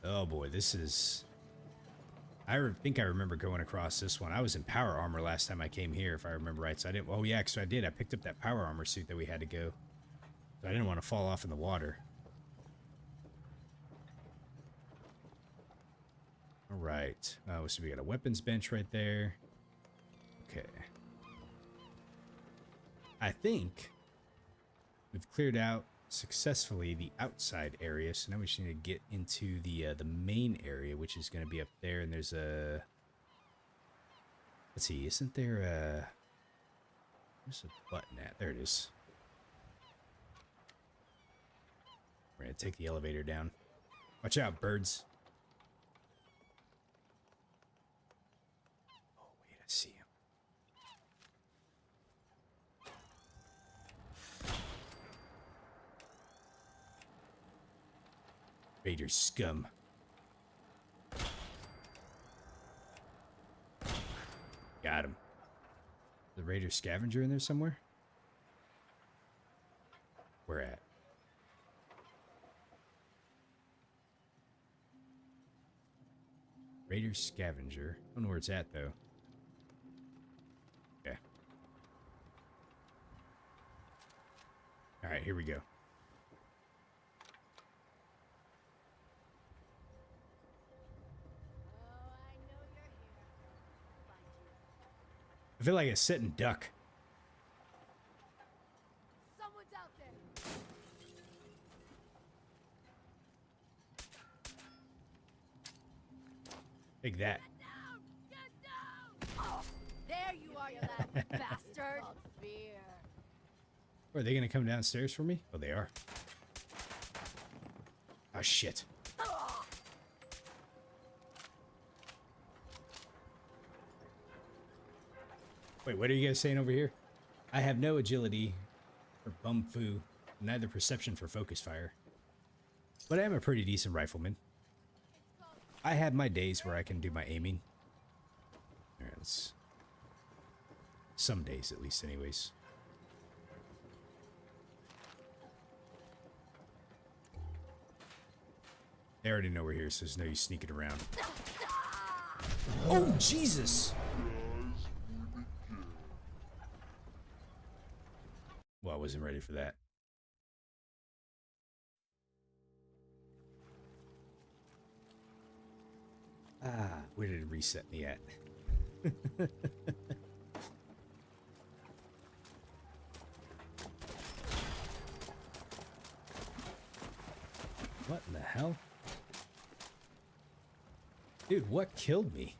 Oh boy, this is... I think I remember going across this one. I was in power armor last time I came here, if I remember right. So I didn't... Oh yeah, so I did. I picked up that power armor suit that we had to go. So I didn't want to fall off in the water. Alright. So we got a weapons bench right there. Okay. I think we've cleared out successfully the outside area, so now we just need to get into the main area, which is going to be up there. And there's a... Let's see, isn't there a... Where's the button at? There it is. We're going to take the elevator down. Watch out, birds. I see him. Raider scum. Got him. The Raider scavenger in there somewhere? Where at? Raider scavenger. I don't know where it's at though. Okay. Alright, here we go. I feel like a sitting duck. Someone's out there. Take that. Get down! Oh, there you are, you little bastard. Fear. Are they gonna come downstairs for me? Oh, they are. Oh shit. Wait, what are you guys saying over here? I have no agility for bum fu, neither perception for focus fire. But I am a pretty decent rifleman. I have my days where I can do my aiming. Alright, let's... Some days, at least, anyways. They already know we're here, so there's no use sneaking around. Oh, Jesus! Well, I wasn't ready for that. Ah, where did it reset me at? What in the hell? Dude, what killed me?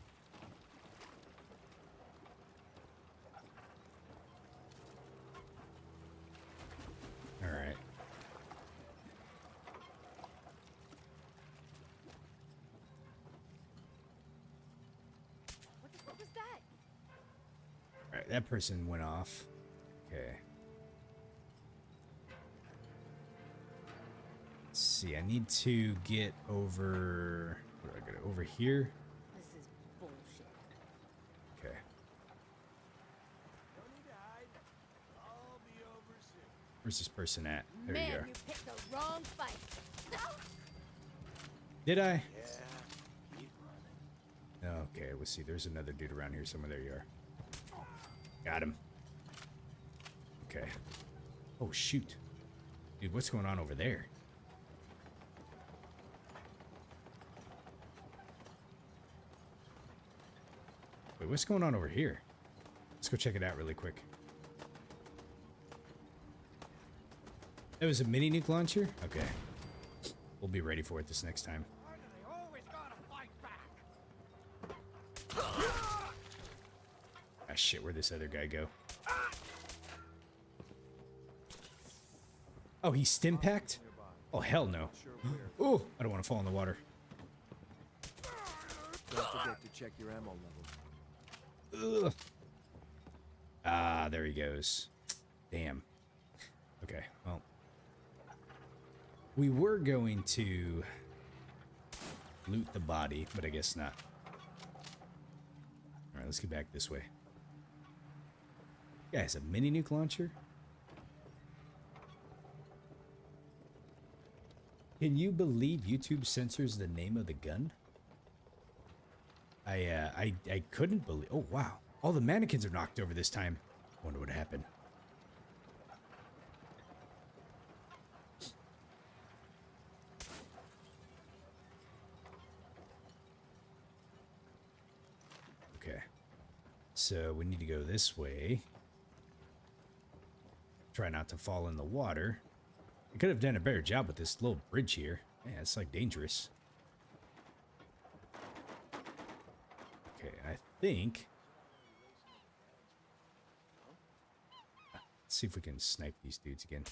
All right. What the fuck was that? All right, that person went off. Okay. Let's see, I need to get over... Where do I go? Over here? This is bullshit. Okay. Don't need to hide. I'll be over soon. Where's this person at? There Man, you are. you picked the wrong fight. Did I? Yeah, keep running. Okay, let's see. There's another dude around here somewhere. There you are. Got him. Okay. Oh, shoot. Dude, what's going on over there? Wait, what's going on over here? Let's go check it out really quick. That was a mini nuke launcher? Okay. We'll be ready for it this next time. Ah, shit, where'd this other guy go? Oh, he's stim packed? Oh, hell no. Oh, I don't want to fall in the water. Don't forget to check your ammo level. Ugh. Ah, there he goes. Damn. Okay, well. We were going to loot the body, but I guess not. Alright, let's get back this way. Guys, a mini nuke launcher? Can you believe YouTube censors the name of the gun? I couldn't believe. Oh wow, all the mannequins are knocked over this time. Wonder what happened. Okay, so we need to go this way. Try not to fall in the water. I could have done a better job with this little bridge here. Yeah, it's like dangerous. Okay, I think... Let's see if we can snipe these dudes again.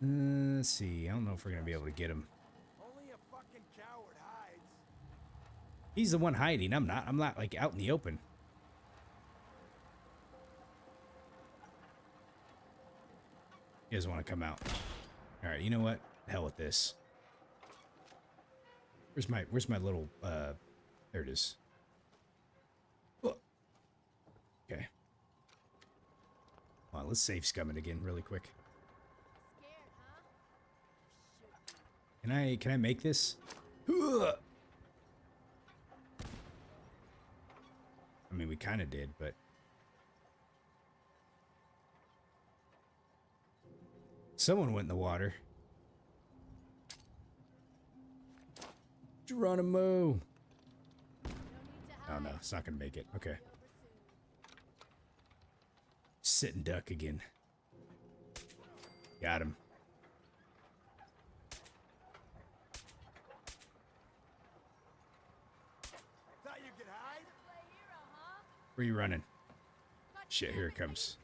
Let's see. I don't know if we're gonna be able to get him. Only a fucking coward hides. He's the one hiding. I'm not. I'm not like out in the open. You guys want to come out? All right. You know what? Hell with this. Where's my little? There it is. Oh. Okay. Come on. Let's save scumming again really quick. Can I make this? I mean, we kind of did, but someone went in the water. Geronimo. Oh no, it's not gonna make it. Okay. Sit and duck again. Got him. Where are you running? Shit, here it comes.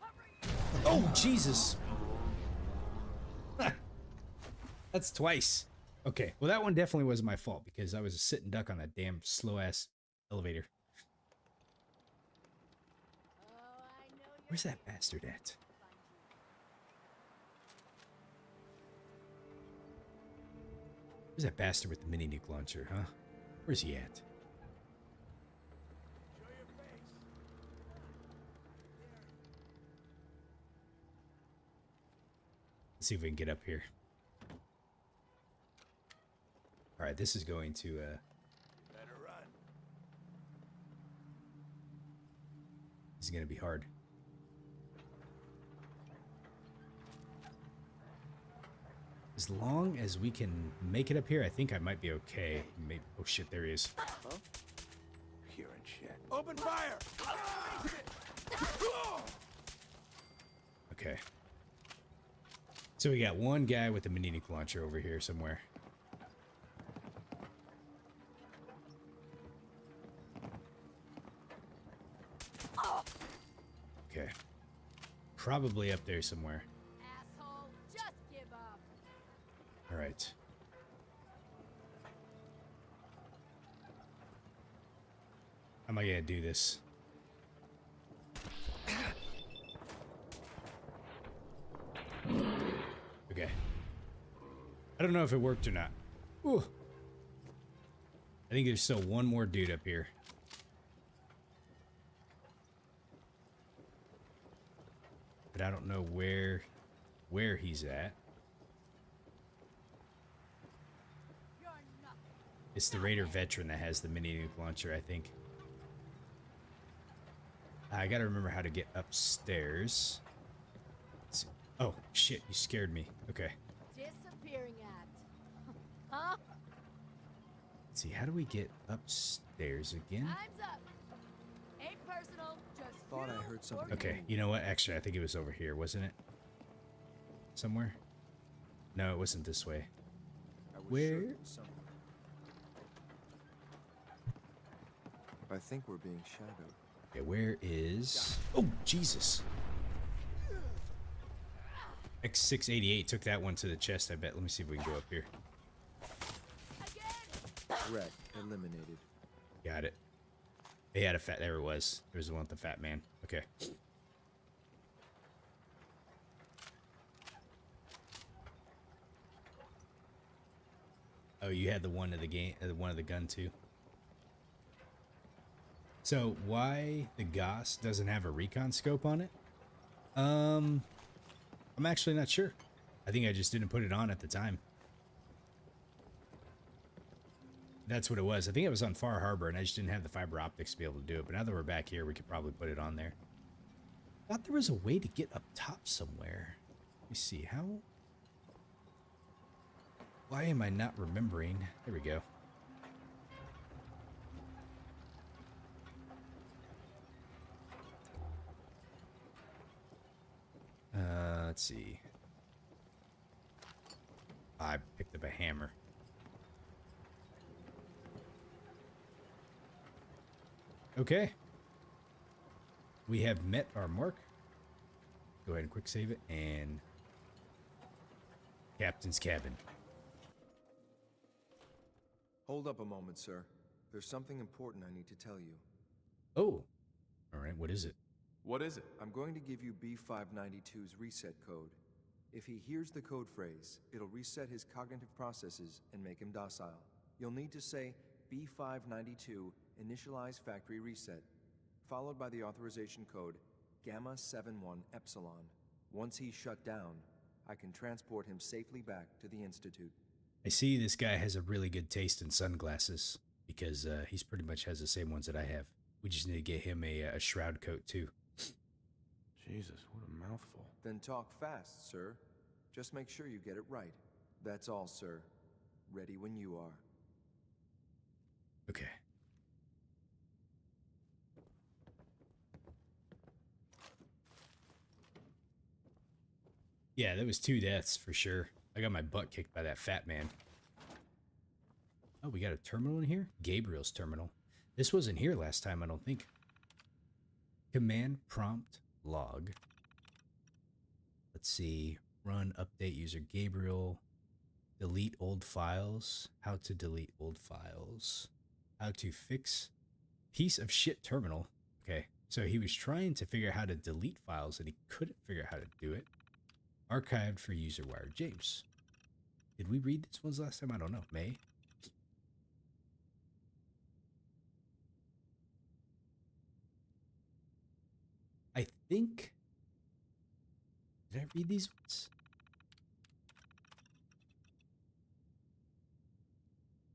Oh, Jesus! That's twice. Okay, well that one definitely was my fault because I was a sitting duck on that damn slow-ass elevator. Where's that bastard at? Where's that bastard with the mini nuke launcher, huh? Where's he at? Let's see if we can get up here. All right, this is going to Better run. This is going to be hard. As long as we can make it up here, I think I might be okay. Maybe, oh shit, there he is. Huh? Hearing shit. Open fire! Okay. So we got one guy with a mini nuke launcher over here somewhere. Okay. Probably up there somewhere. Asshole, just give up. All right. How am I gonna do this? Okay. I don't know if it worked or not. Ooh. I think there's still one more dude up here. but I don't know where he's at. It's the Raider veteran that has the mini nuke launcher, I think. I gotta remember how to get upstairs. Let's see. Oh, shit, you scared me. Okay. Disappearing act. Huh? Let's see, how do we get upstairs again? Time's up. Ain't personal, just Thought I heard something. Okay, you know what? Actually, I think it was over here, wasn't it? Somewhere? No, it wasn't this way. Where? I think we're being shadowed. Okay, where is... Oh, Jesus. X688 took that one to the chest, I bet. Let me see if we can go up here. Wreck eliminated. Got it. They had a fat... There it was. There was the one with the fat man. Okay. Oh, you had the one of the game, the one of the gun too. So why the Goss doesn't have a recon scope on it? I'm actually not sure. I think I just didn't put it on at the time. That's what it was. I think it was on Far Harbor, and I just didn't have the fiber optics to be able to do it. But now that we're back here, we could probably put it on there. Thought there was a way to get up top somewhere. Let me see. How? Why am I not remembering? There we go. Let's see. I picked up a hammer. Okay. We have met our mark. Go ahead and quick save it, and Captain's cabin. Hold up a moment, sir. There's something important I need to tell you. Oh. All right, what is it? What is it? I'm going to give you B592's reset code. If he hears the code phrase, it'll reset his cognitive processes and make him docile. You'll need to say B592 initialize factory reset, followed by the authorization code Gamma 71 Epsilon. Once he's shut down, I can transport him safely back to the Institute. I see this guy has a really good taste in sunglasses, because he's pretty much has the same ones that I have. We just need to get him a shroud coat too. Jesus, what a mouthful. Then talk fast, sir. Just make sure you get it right. That's all, sir. Ready when you are. Okay. Yeah, there was 2 deaths for sure. I got my butt kicked by that fat man. Oh, we got a terminal in here? Gabriel's terminal. This wasn't here last time, I don't think. Command prompt log. Let's see. Run update user Gabriel. Delete old files. How to delete old files. How to fix piece of shit terminal. Okay, so he was trying to figure out how to delete files and he couldn't figure out how to do it. Archived for user wire James. Did we read this ones last time? I don't know. May? I think... Did I read these ones?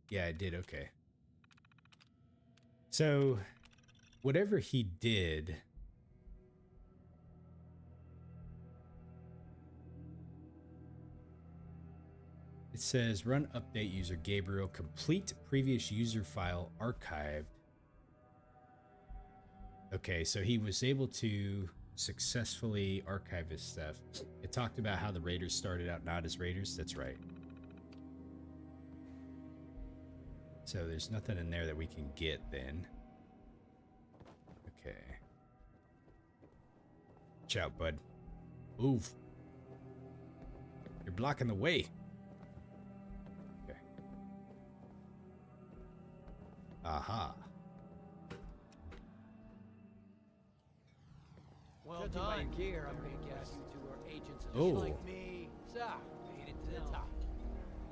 Yeah, I did. Okay. So, whatever he did... It says, run update user Gabriel, complete previous user file archived. Okay, so he was able to successfully archive his stuff. It talked about how the Raiders started out not as Raiders. That's right. So there's nothing in there that we can get then. Okay. Watch out, bud. Move. You're blocking the way. Aha. Well done. By your gear, I'm gonna guess you two are agents of Oh. like me. So, made it to the top.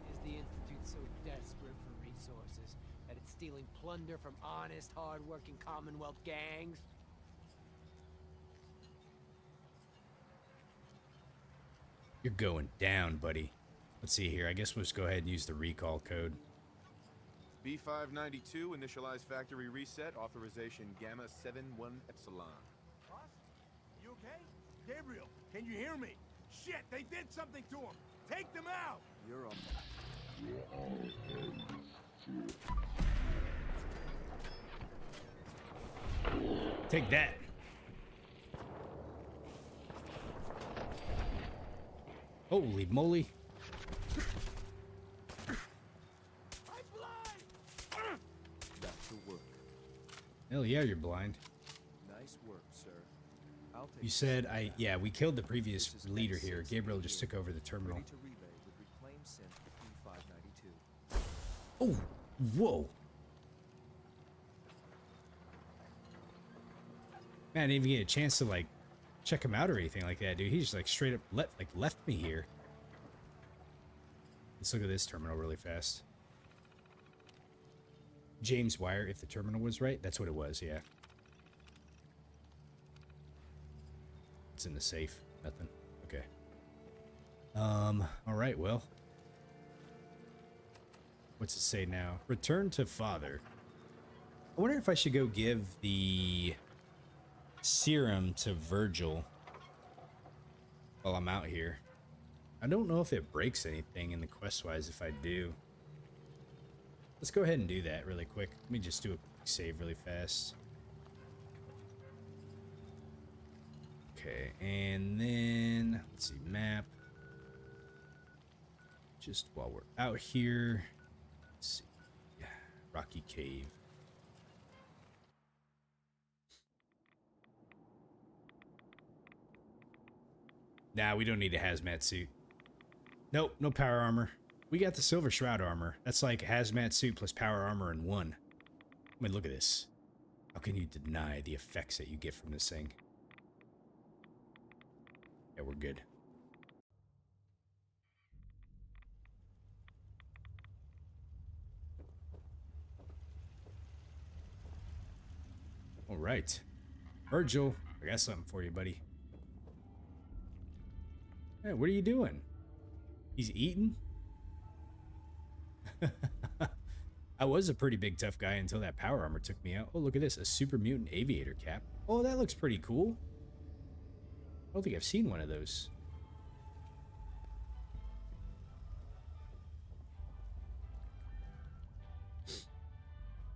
Is the Institute so desperate for resources that it's stealing plunder from honest, hard-working Commonwealth gangs? You're going down, buddy. Let's see here. I guess we'll just go ahead and use the recall code. B592, initialize factory reset, authorization Gamma 71 Epsilon. Boss? You okay? Gabriel, can you hear me? Shit, they did something to him! Take them out! You're on. Take that. Holy moly. That should work. Hell yeah, you're blind. Nice work, sir. You said yeah, we killed the previous leader here. Gabriel just took over the terminal. Ready to relay with reclaimed synth P592. Oh, whoa. Man, I didn't even get a chance to like check him out or anything like that, dude. He just like straight up left me here. Let's look at this terminal really fast. James Wire, if the terminal was right, that's what it was, yeah. It's in the safe. Nothing. Okay. All right, well. What's it say now? Return to father. I wonder if I should go give the serum to Virgil while I'm out here. I don't know if it breaks anything in the quest-wise if I do. Let's go ahead and do that really quick. Let me just do a quick save really fast. Okay, and then, let's see, map. Just while we're out here, let's see, Rocky Cave. Nah, we don't need a hazmat suit. Nope, no power armor. We got the Silver Shroud armor. That's like hazmat suit plus power armor in one. I mean, look at this. How can you deny the effects that you get from this thing? Yeah, we're good. All right. Virgil, I got something for you, buddy. Hey, what are you doing? He's eating? I was a pretty big tough guy until that power armor took me out. Oh, look at this. A super mutant aviator cap. Oh, that looks pretty cool. I don't think I've seen one of those.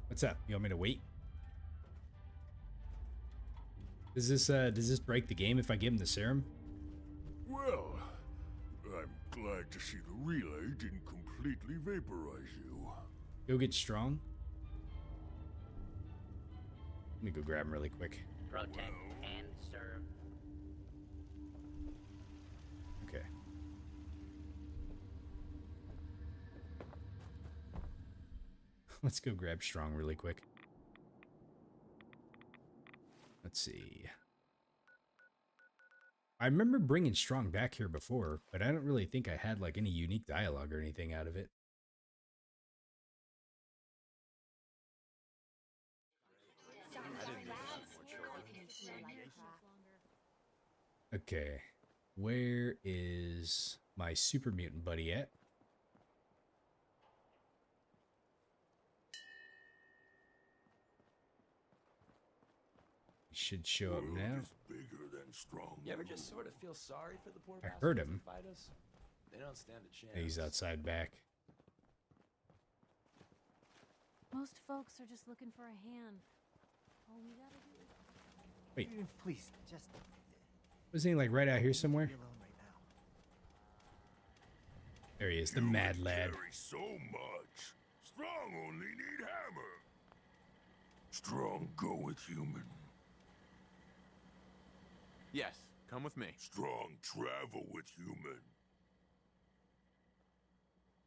What's up? You want me to wait? Does this break the game if I give him the serum? Well, I'm glad to see the relay didn't completely vaporize you. Go get strong. Let me go grab him really quick. Protect and serve. Okay. Let's go grab strong really quick. Let's see. I remember bringing strong back here before, but I don't really think I had like any unique dialogue or anything out of it. Okay, where is my super mutant buddy at? He should show up now. Bigger than strong. You ever just sort of feel sorry for the poor I bastards heard him. that fight us? They don't stand a chance. He's outside back. Most folks are just looking for a hand. All we gotta do is... Wait. Please, just... Wasn't he like right out here somewhere? Be alone right now. There he is, the mad lad. Carry so much. Strong only need hammer. Strong go with human. Yes, come with me. Strong travel with human.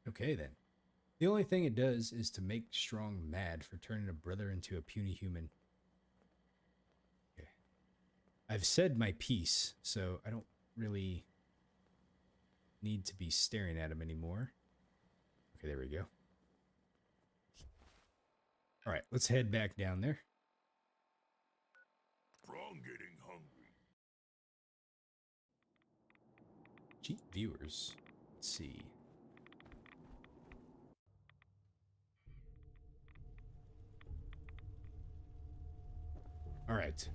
Okay then. The only thing it does is to make Strong mad for turning a brother into a puny human. Okay. I've said my piece, so I don't really need to be staring at him anymore. Okay, there we go. All right, let's head back down there. Strong getting hungry. Cheap viewers. Let's see. All right.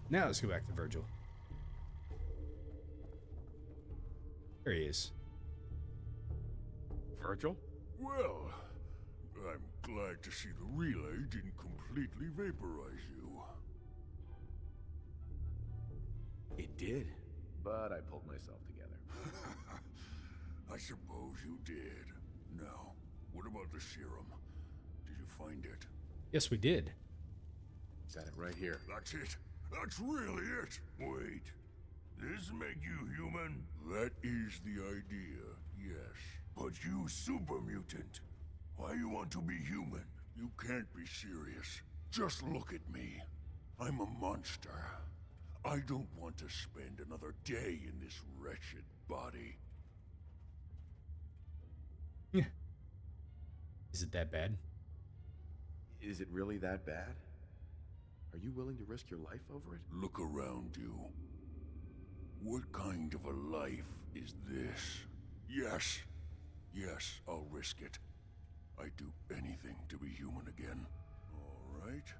Now let's go back to Virgil. There he is. Virgil? Well, I'm glad to see the relay didn't completely vaporize you. It did, but I pulled myself together. I suppose you did. Now, what about the serum? Did you find it? Yes, we did. Got it right here. That's it. That's really it. Wait. This make you human? That is the idea, yes. But you super mutant. Why you want to be human? You can't be serious. Just look at me. I'm a monster. I don't want to spend another day in this wretched body. Is it that bad? Is it really that bad? Are you willing to risk your life over it? Look around you. What kind of a life is this? Yes. Yes, I'll risk it. I'd do anything to be human again. All right.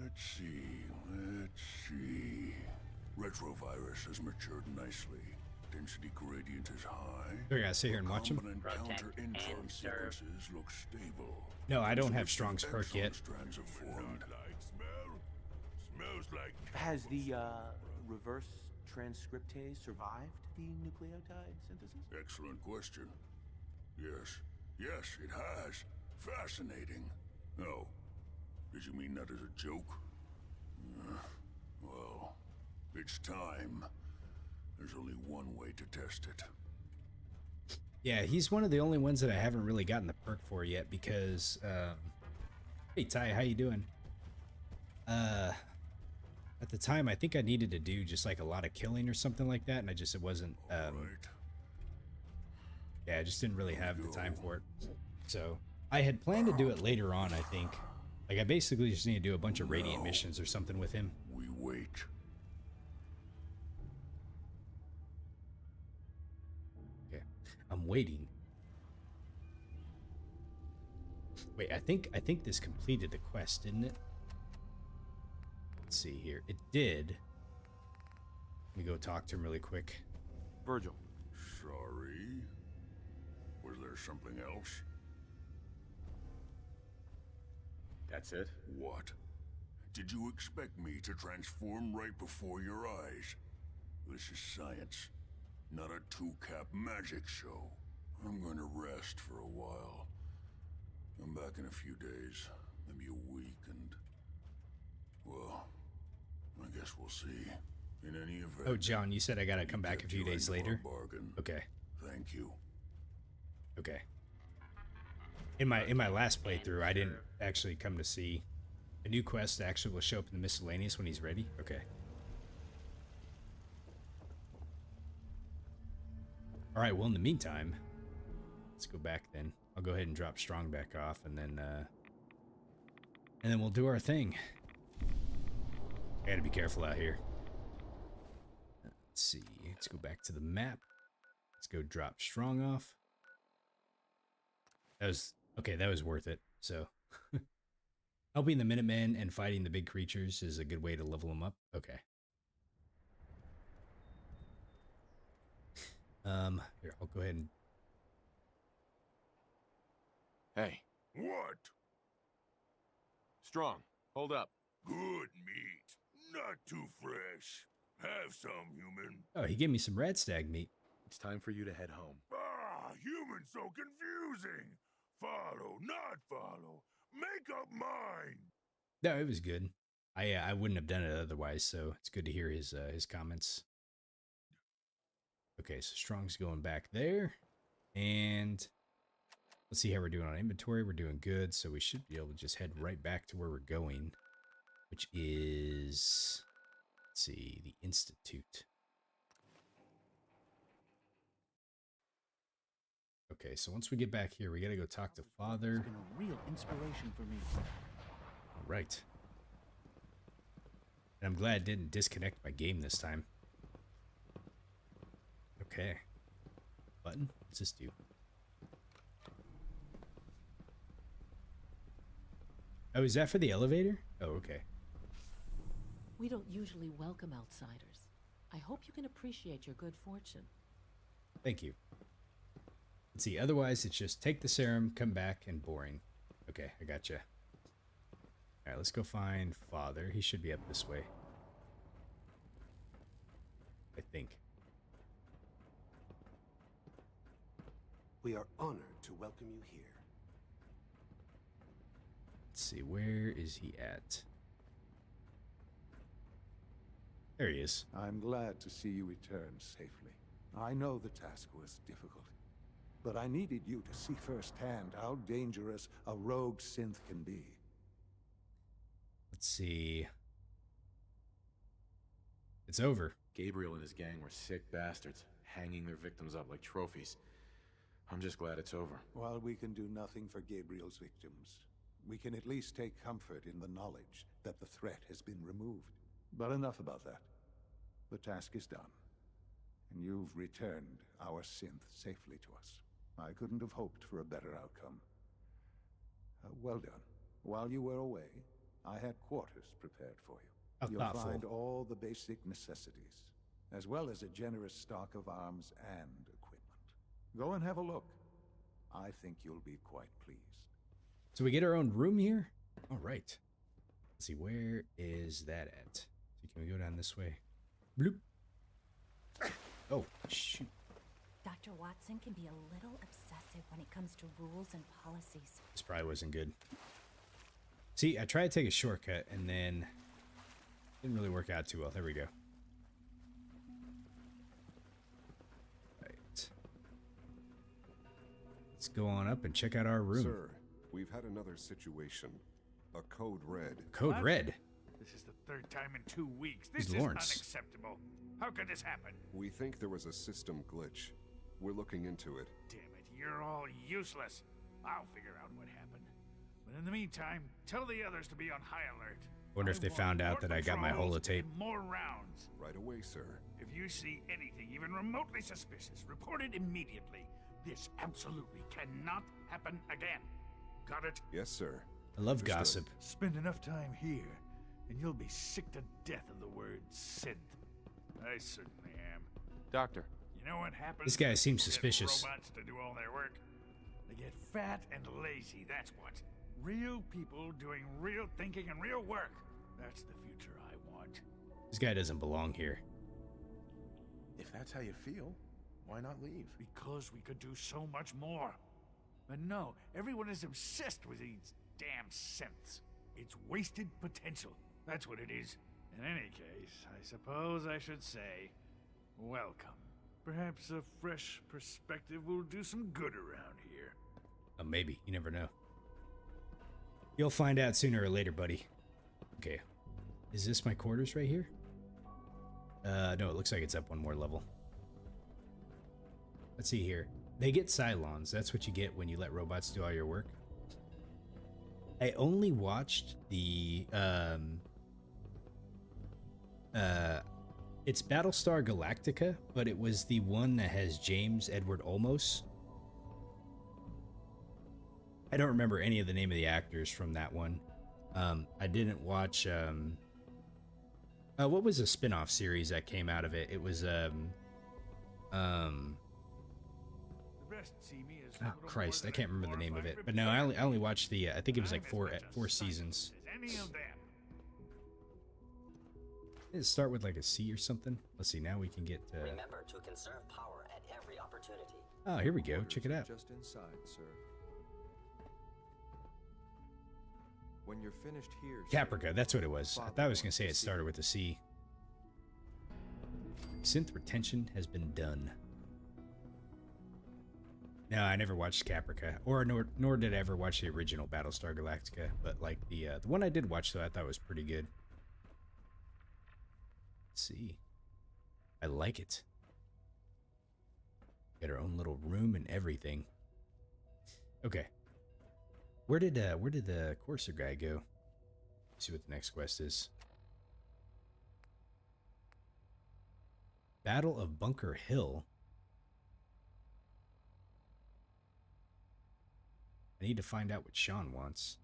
Let's see. Retrovirus has matured nicely. Density gradient is high. Do I gotta sit here and watch him? Counter intron sequences look stable. No, I don't have Strong's perk yet. Strands have formed. Smells like. Has the reverse transcriptase survived the nucleotide synthesis? Excellent question. Yes, it has. Fascinating. Oh, did you mean that as a joke? Well, it's time. There's only one way to test it. Yeah, he's one of the only ones that I haven't really gotten the perk for yet because, hey Ty, how you doing? At the time, I think I needed to do just like a lot of killing or something like that, and it wasn't, yeah, I just didn't really have the time for it. So, I had planned to do it later on, I think. Like, I basically just need to do a bunch of Radiant missions or something with him. We wait. Okay, I'm waiting. Wait, I think this completed the quest, didn't it? Let's see here. It did. Let me go talk to him really quick. Virgil. Sorry. Was there something else? That's it? What? Did you expect me to transform right before your eyes? This is science, not a two-cap magic show. I'm going to rest for a while. I'm back in a few days, maybe a week, and... well, I guess we'll see. In any event... Oh, John, you said I gotta come back a few days later? Okay. Thank you. Okay. In my last playthrough, I didn't actually come to see a new quest that actually will show up in the miscellaneous when he's ready. Okay. All right. Well, in the meantime, let's go back then. I'll go ahead and drop Strong back off, and then we'll do our thing. I gotta be careful out here. Let's see. Let's go back to the map. Let's go drop Strong off. That was okay. That was worth it. So, helping the Minutemen and fighting the big creatures is a good way to level them up. Okay. Here, I'll go ahead and... Hey. What? Strong, hold up. Good meat. Not too fresh. Have some, human. Oh, he gave me some red stag meat. It's time for you to head home. Ah, human so confusing. Follow, not follow. Make up mind. No, it was good. I wouldn't have done it otherwise, so it's good to hear his comments. Okay, so Strong's going back there. And let's see how we're doing on inventory. We're doing good, so we should be able to just head right back to where we're going, which is, let's see, the Institute. Okay, so once we get back here, we gotta go talk to Father. It's been a real inspiration for me. All right. And I'm glad it didn't disconnect my game this time. Okay. Button? What's this do? Oh, is that for the elevator? Oh, okay. We don't usually welcome outsiders. I hope you can appreciate your good fortune. Thank you. Let's see, otherwise it's just take the serum, come back, and boring. Okay, I gotcha. Alright, let's go find Father. He should be up this way. I think. We are honored to welcome you here. Let's see, where is he at? There he is. I'm glad to see you return safely. I know the task was difficult, but I needed you to see firsthand how dangerous a rogue synth can be. Let's see. It's over. Gabriel and his gang were sick bastards, hanging their victims up like trophies. I'm just glad it's over. While we can do nothing for Gabriel's victims, we can at least take comfort in the knowledge that the threat has been removed. But enough about that. The task is done, and you've returned our synth safely to us. I couldn't have hoped for a better outcome. Well done. While you were away, I had quarters prepared for you. How You'll thoughtful. find all the basic necessities, as well as a generous stock of arms and equipment. Go and have a look. I think you'll be quite pleased. So we get our own room here? All right. Let's see, where is that at? See, can we go down this way? Bloop. Oh, shoot. Dr. Watson can be a little obsessive when it comes to rules and policies. This probably wasn't good. See, I tried to take a shortcut and then didn't really work out too well. There we go. Right. Let's go on up and check out our room. Sir, we've had another situation. A code red. Code red? This is the third time in 2 weeks. Who's This is Lawrence? unacceptable. How could this happen? We think there was a system glitch. We're looking into it. Damn it, you're all useless. I'll figure out what happened. But in the meantime, tell the others to be on high alert. Wonder if they found out that I got my holotape. And more rounds. Right away, sir. If you see anything even remotely suspicious, report it immediately. This absolutely cannot happen again. Got it? Yes, sir. I love Understood. gossip. Spend enough time here, and you'll be sick to death of the word synth. I certainly am. Doctor. You know what happens? This guy seems when you get suspicious. Robots to do all their work. They get fat and lazy, that's what. Real people doing real thinking and real work. That's the future I want. This guy doesn't belong here. If that's how you feel, why not leave? Because we could do so much more. But no, everyone is obsessed with these damn synths. It's wasted potential. That's what it is. In any case, I suppose I should say, welcome. Perhaps a fresh perspective will do some good around here. Maybe. You never know. You'll find out sooner or later, buddy. Okay. Is this my quarters right here? No, it looks like it's up one more level. Let's see here. They get Cylons. That's what you get when you let robots do all your work. I only watched the, it's Battlestar Galactica, but it was the one that has James Edward Olmos. I don't remember any of the name of the actors from that one. I didn't watch, what was a spin-off series that came out of it? It was, oh Christ, I can't remember the name of it. But no, I only watched the, I think it was like four seasons. Any of them. Did it start with like a C or something? Let's see, now we can get, Remember to conserve power at every opportunity. oh, here we go, check it out. Just inside, sir. When you're finished here, Caprica, that's what it was. I thought I was going to say it started with a C. Synth retention has been done. No, I never watched Caprica, or nor did I ever watch the original Battlestar Galactica. But like the one I did watch, though, I thought was pretty good. Let's see, I like it. Got our own little room and everything. Okay, where did the Courser guy go? Let's see what the next quest is. Battle of Bunker Hill. I need to find out what Sean wants.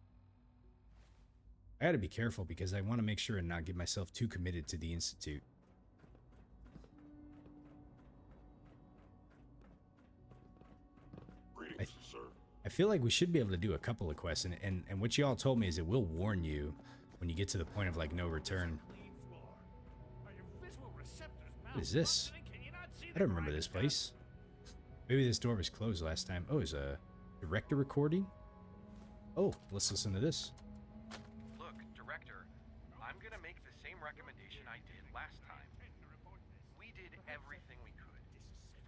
I gotta be careful because I want to make sure and not get myself too committed to the Institute. I feel like we should be able to do a couple of quests, and what you all told me is it will warn you when you get to the point of like no return. What is this? I don't remember this place. Maybe this door was closed last time. Oh, it's a director recording? Oh, let's listen to this. Look, Director, I'm gonna make the same recommendation I did last time. We did everything we could.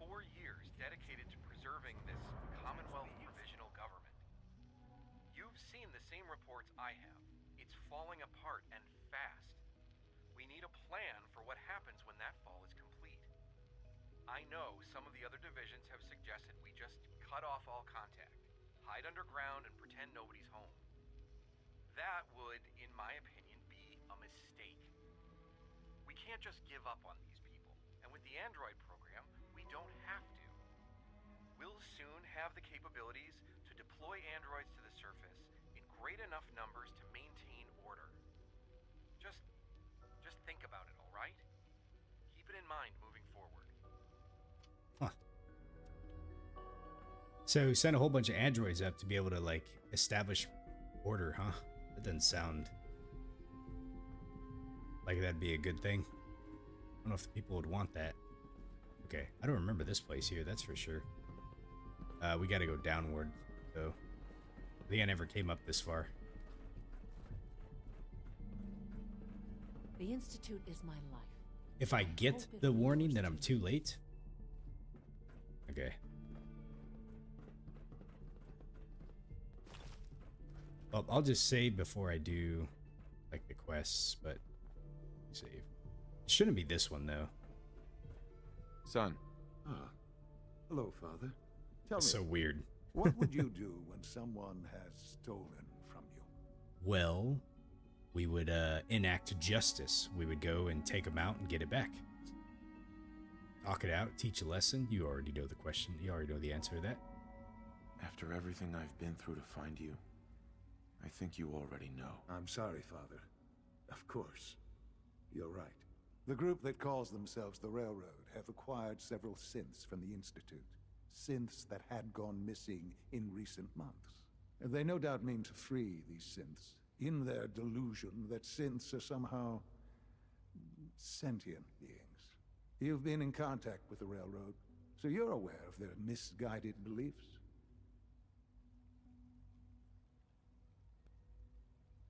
4 years dedicated to preserving this Commonwealth provisional government. You've seen the same reports I have. It's falling apart and fast. We need a plan for what happens when that fall is complete. I know some of the other divisions have suggested we just cut off all contact, hide underground, and pretend nobody's home. That would, in my opinion, be a mistake. We can't just give up on these people, and with the android program, we don't have to. We'll soon have the capabilities to deploy androids to the surface in great enough numbers to maintain order. Just think about it, all right? Keep it in mind moving forward. Huh. So send a whole bunch of androids up to be able to like establish order, huh? That doesn't sound like that'd be a good thing. I don't know if people would want that. Okay, I don't remember this place here, that's for sure. We gotta go downward, though. I think I never came up this far. The Institute is my life. If I get the warning that I'm too late. Okay. Well, I'll just save before I do like the quests, but save. It shouldn't be this one though. Son. Ah. Hello, Father. Tell That's me, so weird. what would you do when someone has stolen from you? Well, we would enact justice. We would go and take them out and get it back. Talk it out, teach a lesson. You already know the question. You already know the answer to that. After everything I've been through to find you, I think you already know. I'm sorry, Father. Of course. You're right. The group that calls themselves the Railroad have acquired several synths from the Institute. Synths that had gone missing in recent months. They no doubt mean to free these synths, in their delusion that synths are somehow sentient beings. You've been in contact with the Railroad, so you're aware of their misguided beliefs.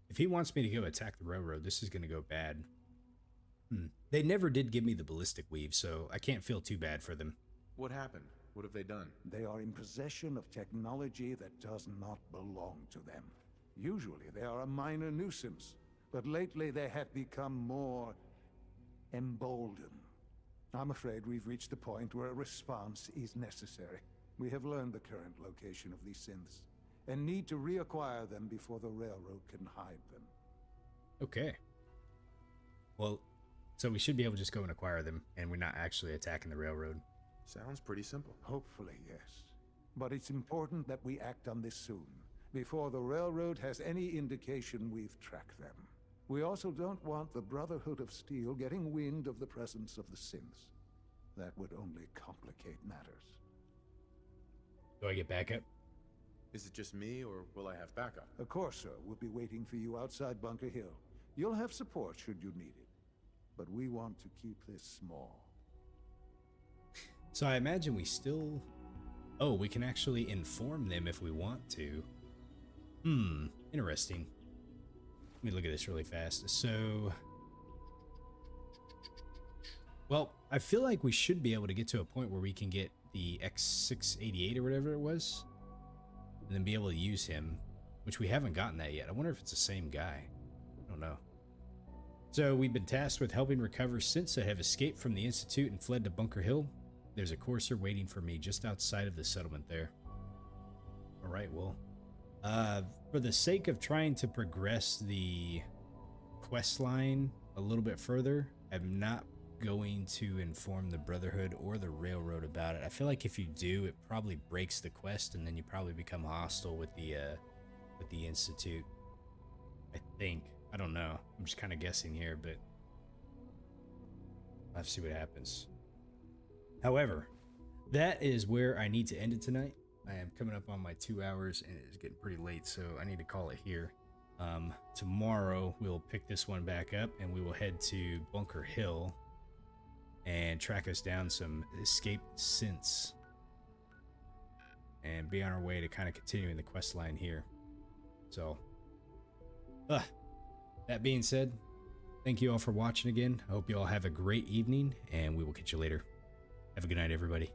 If he wants me to go attack the Railroad, this is going to go bad. They never did give me the ballistic weave, so I can't feel too bad for them. What happened? What have they done? They are in possession of technology that does not belong to them. Usually they are a minor nuisance, but lately they have become more emboldened. I'm afraid we've reached the point where a response is necessary. We have learned the current location of these synths, and need to reacquire them before the Railroad can hide them. Okay. Well, so we should be able to just go and acquire them, and we're not actually attacking the Railroad. Sounds pretty simple. Hopefully, yes. But it's important that we act on this soon, before the Railroad has any indication we've tracked them. We also don't want the Brotherhood of Steel getting wind of the presence of the synths. That would only complicate matters. Do I get backup? Is it just me, or will I have backup? Of course, sir. We'll be waiting for you outside Bunker Hill. You'll have support should you need it. But we want to keep this small. So I imagine we still... Oh, we can actually inform them if we want to. Interesting. Let me look at this really fast. So... Well, I feel like we should be able to get to a point where we can get the X688 or whatever it was, and then be able to use him, which we haven't gotten that yet. I wonder if it's the same guy. I don't know. So we've been tasked with helping recover synths that have escaped from the Institute and fled to Bunker Hill. There's a courser waiting for me just outside of the settlement there. Alright, well, for the sake of trying to progress the quest line a little bit further, I'm not going to inform the Brotherhood or the Railroad about it. I feel like if you do, it probably breaks the quest, and then you probably become hostile with the Institute. I think. I don't know. I'm just kind of guessing here, but I'll have to see what happens. However, that is where I need to end it tonight. I am coming up on my 2 hours, and it is getting pretty late, so I need to call it here. Tomorrow, we'll pick this one back up, and we will head to Bunker Hill and track us down some escaped synths and be on our way to kind of continuing the quest line here. So, that being said, thank you all for watching again. I hope you all have a great evening, and we will catch you later. Have a good night, everybody.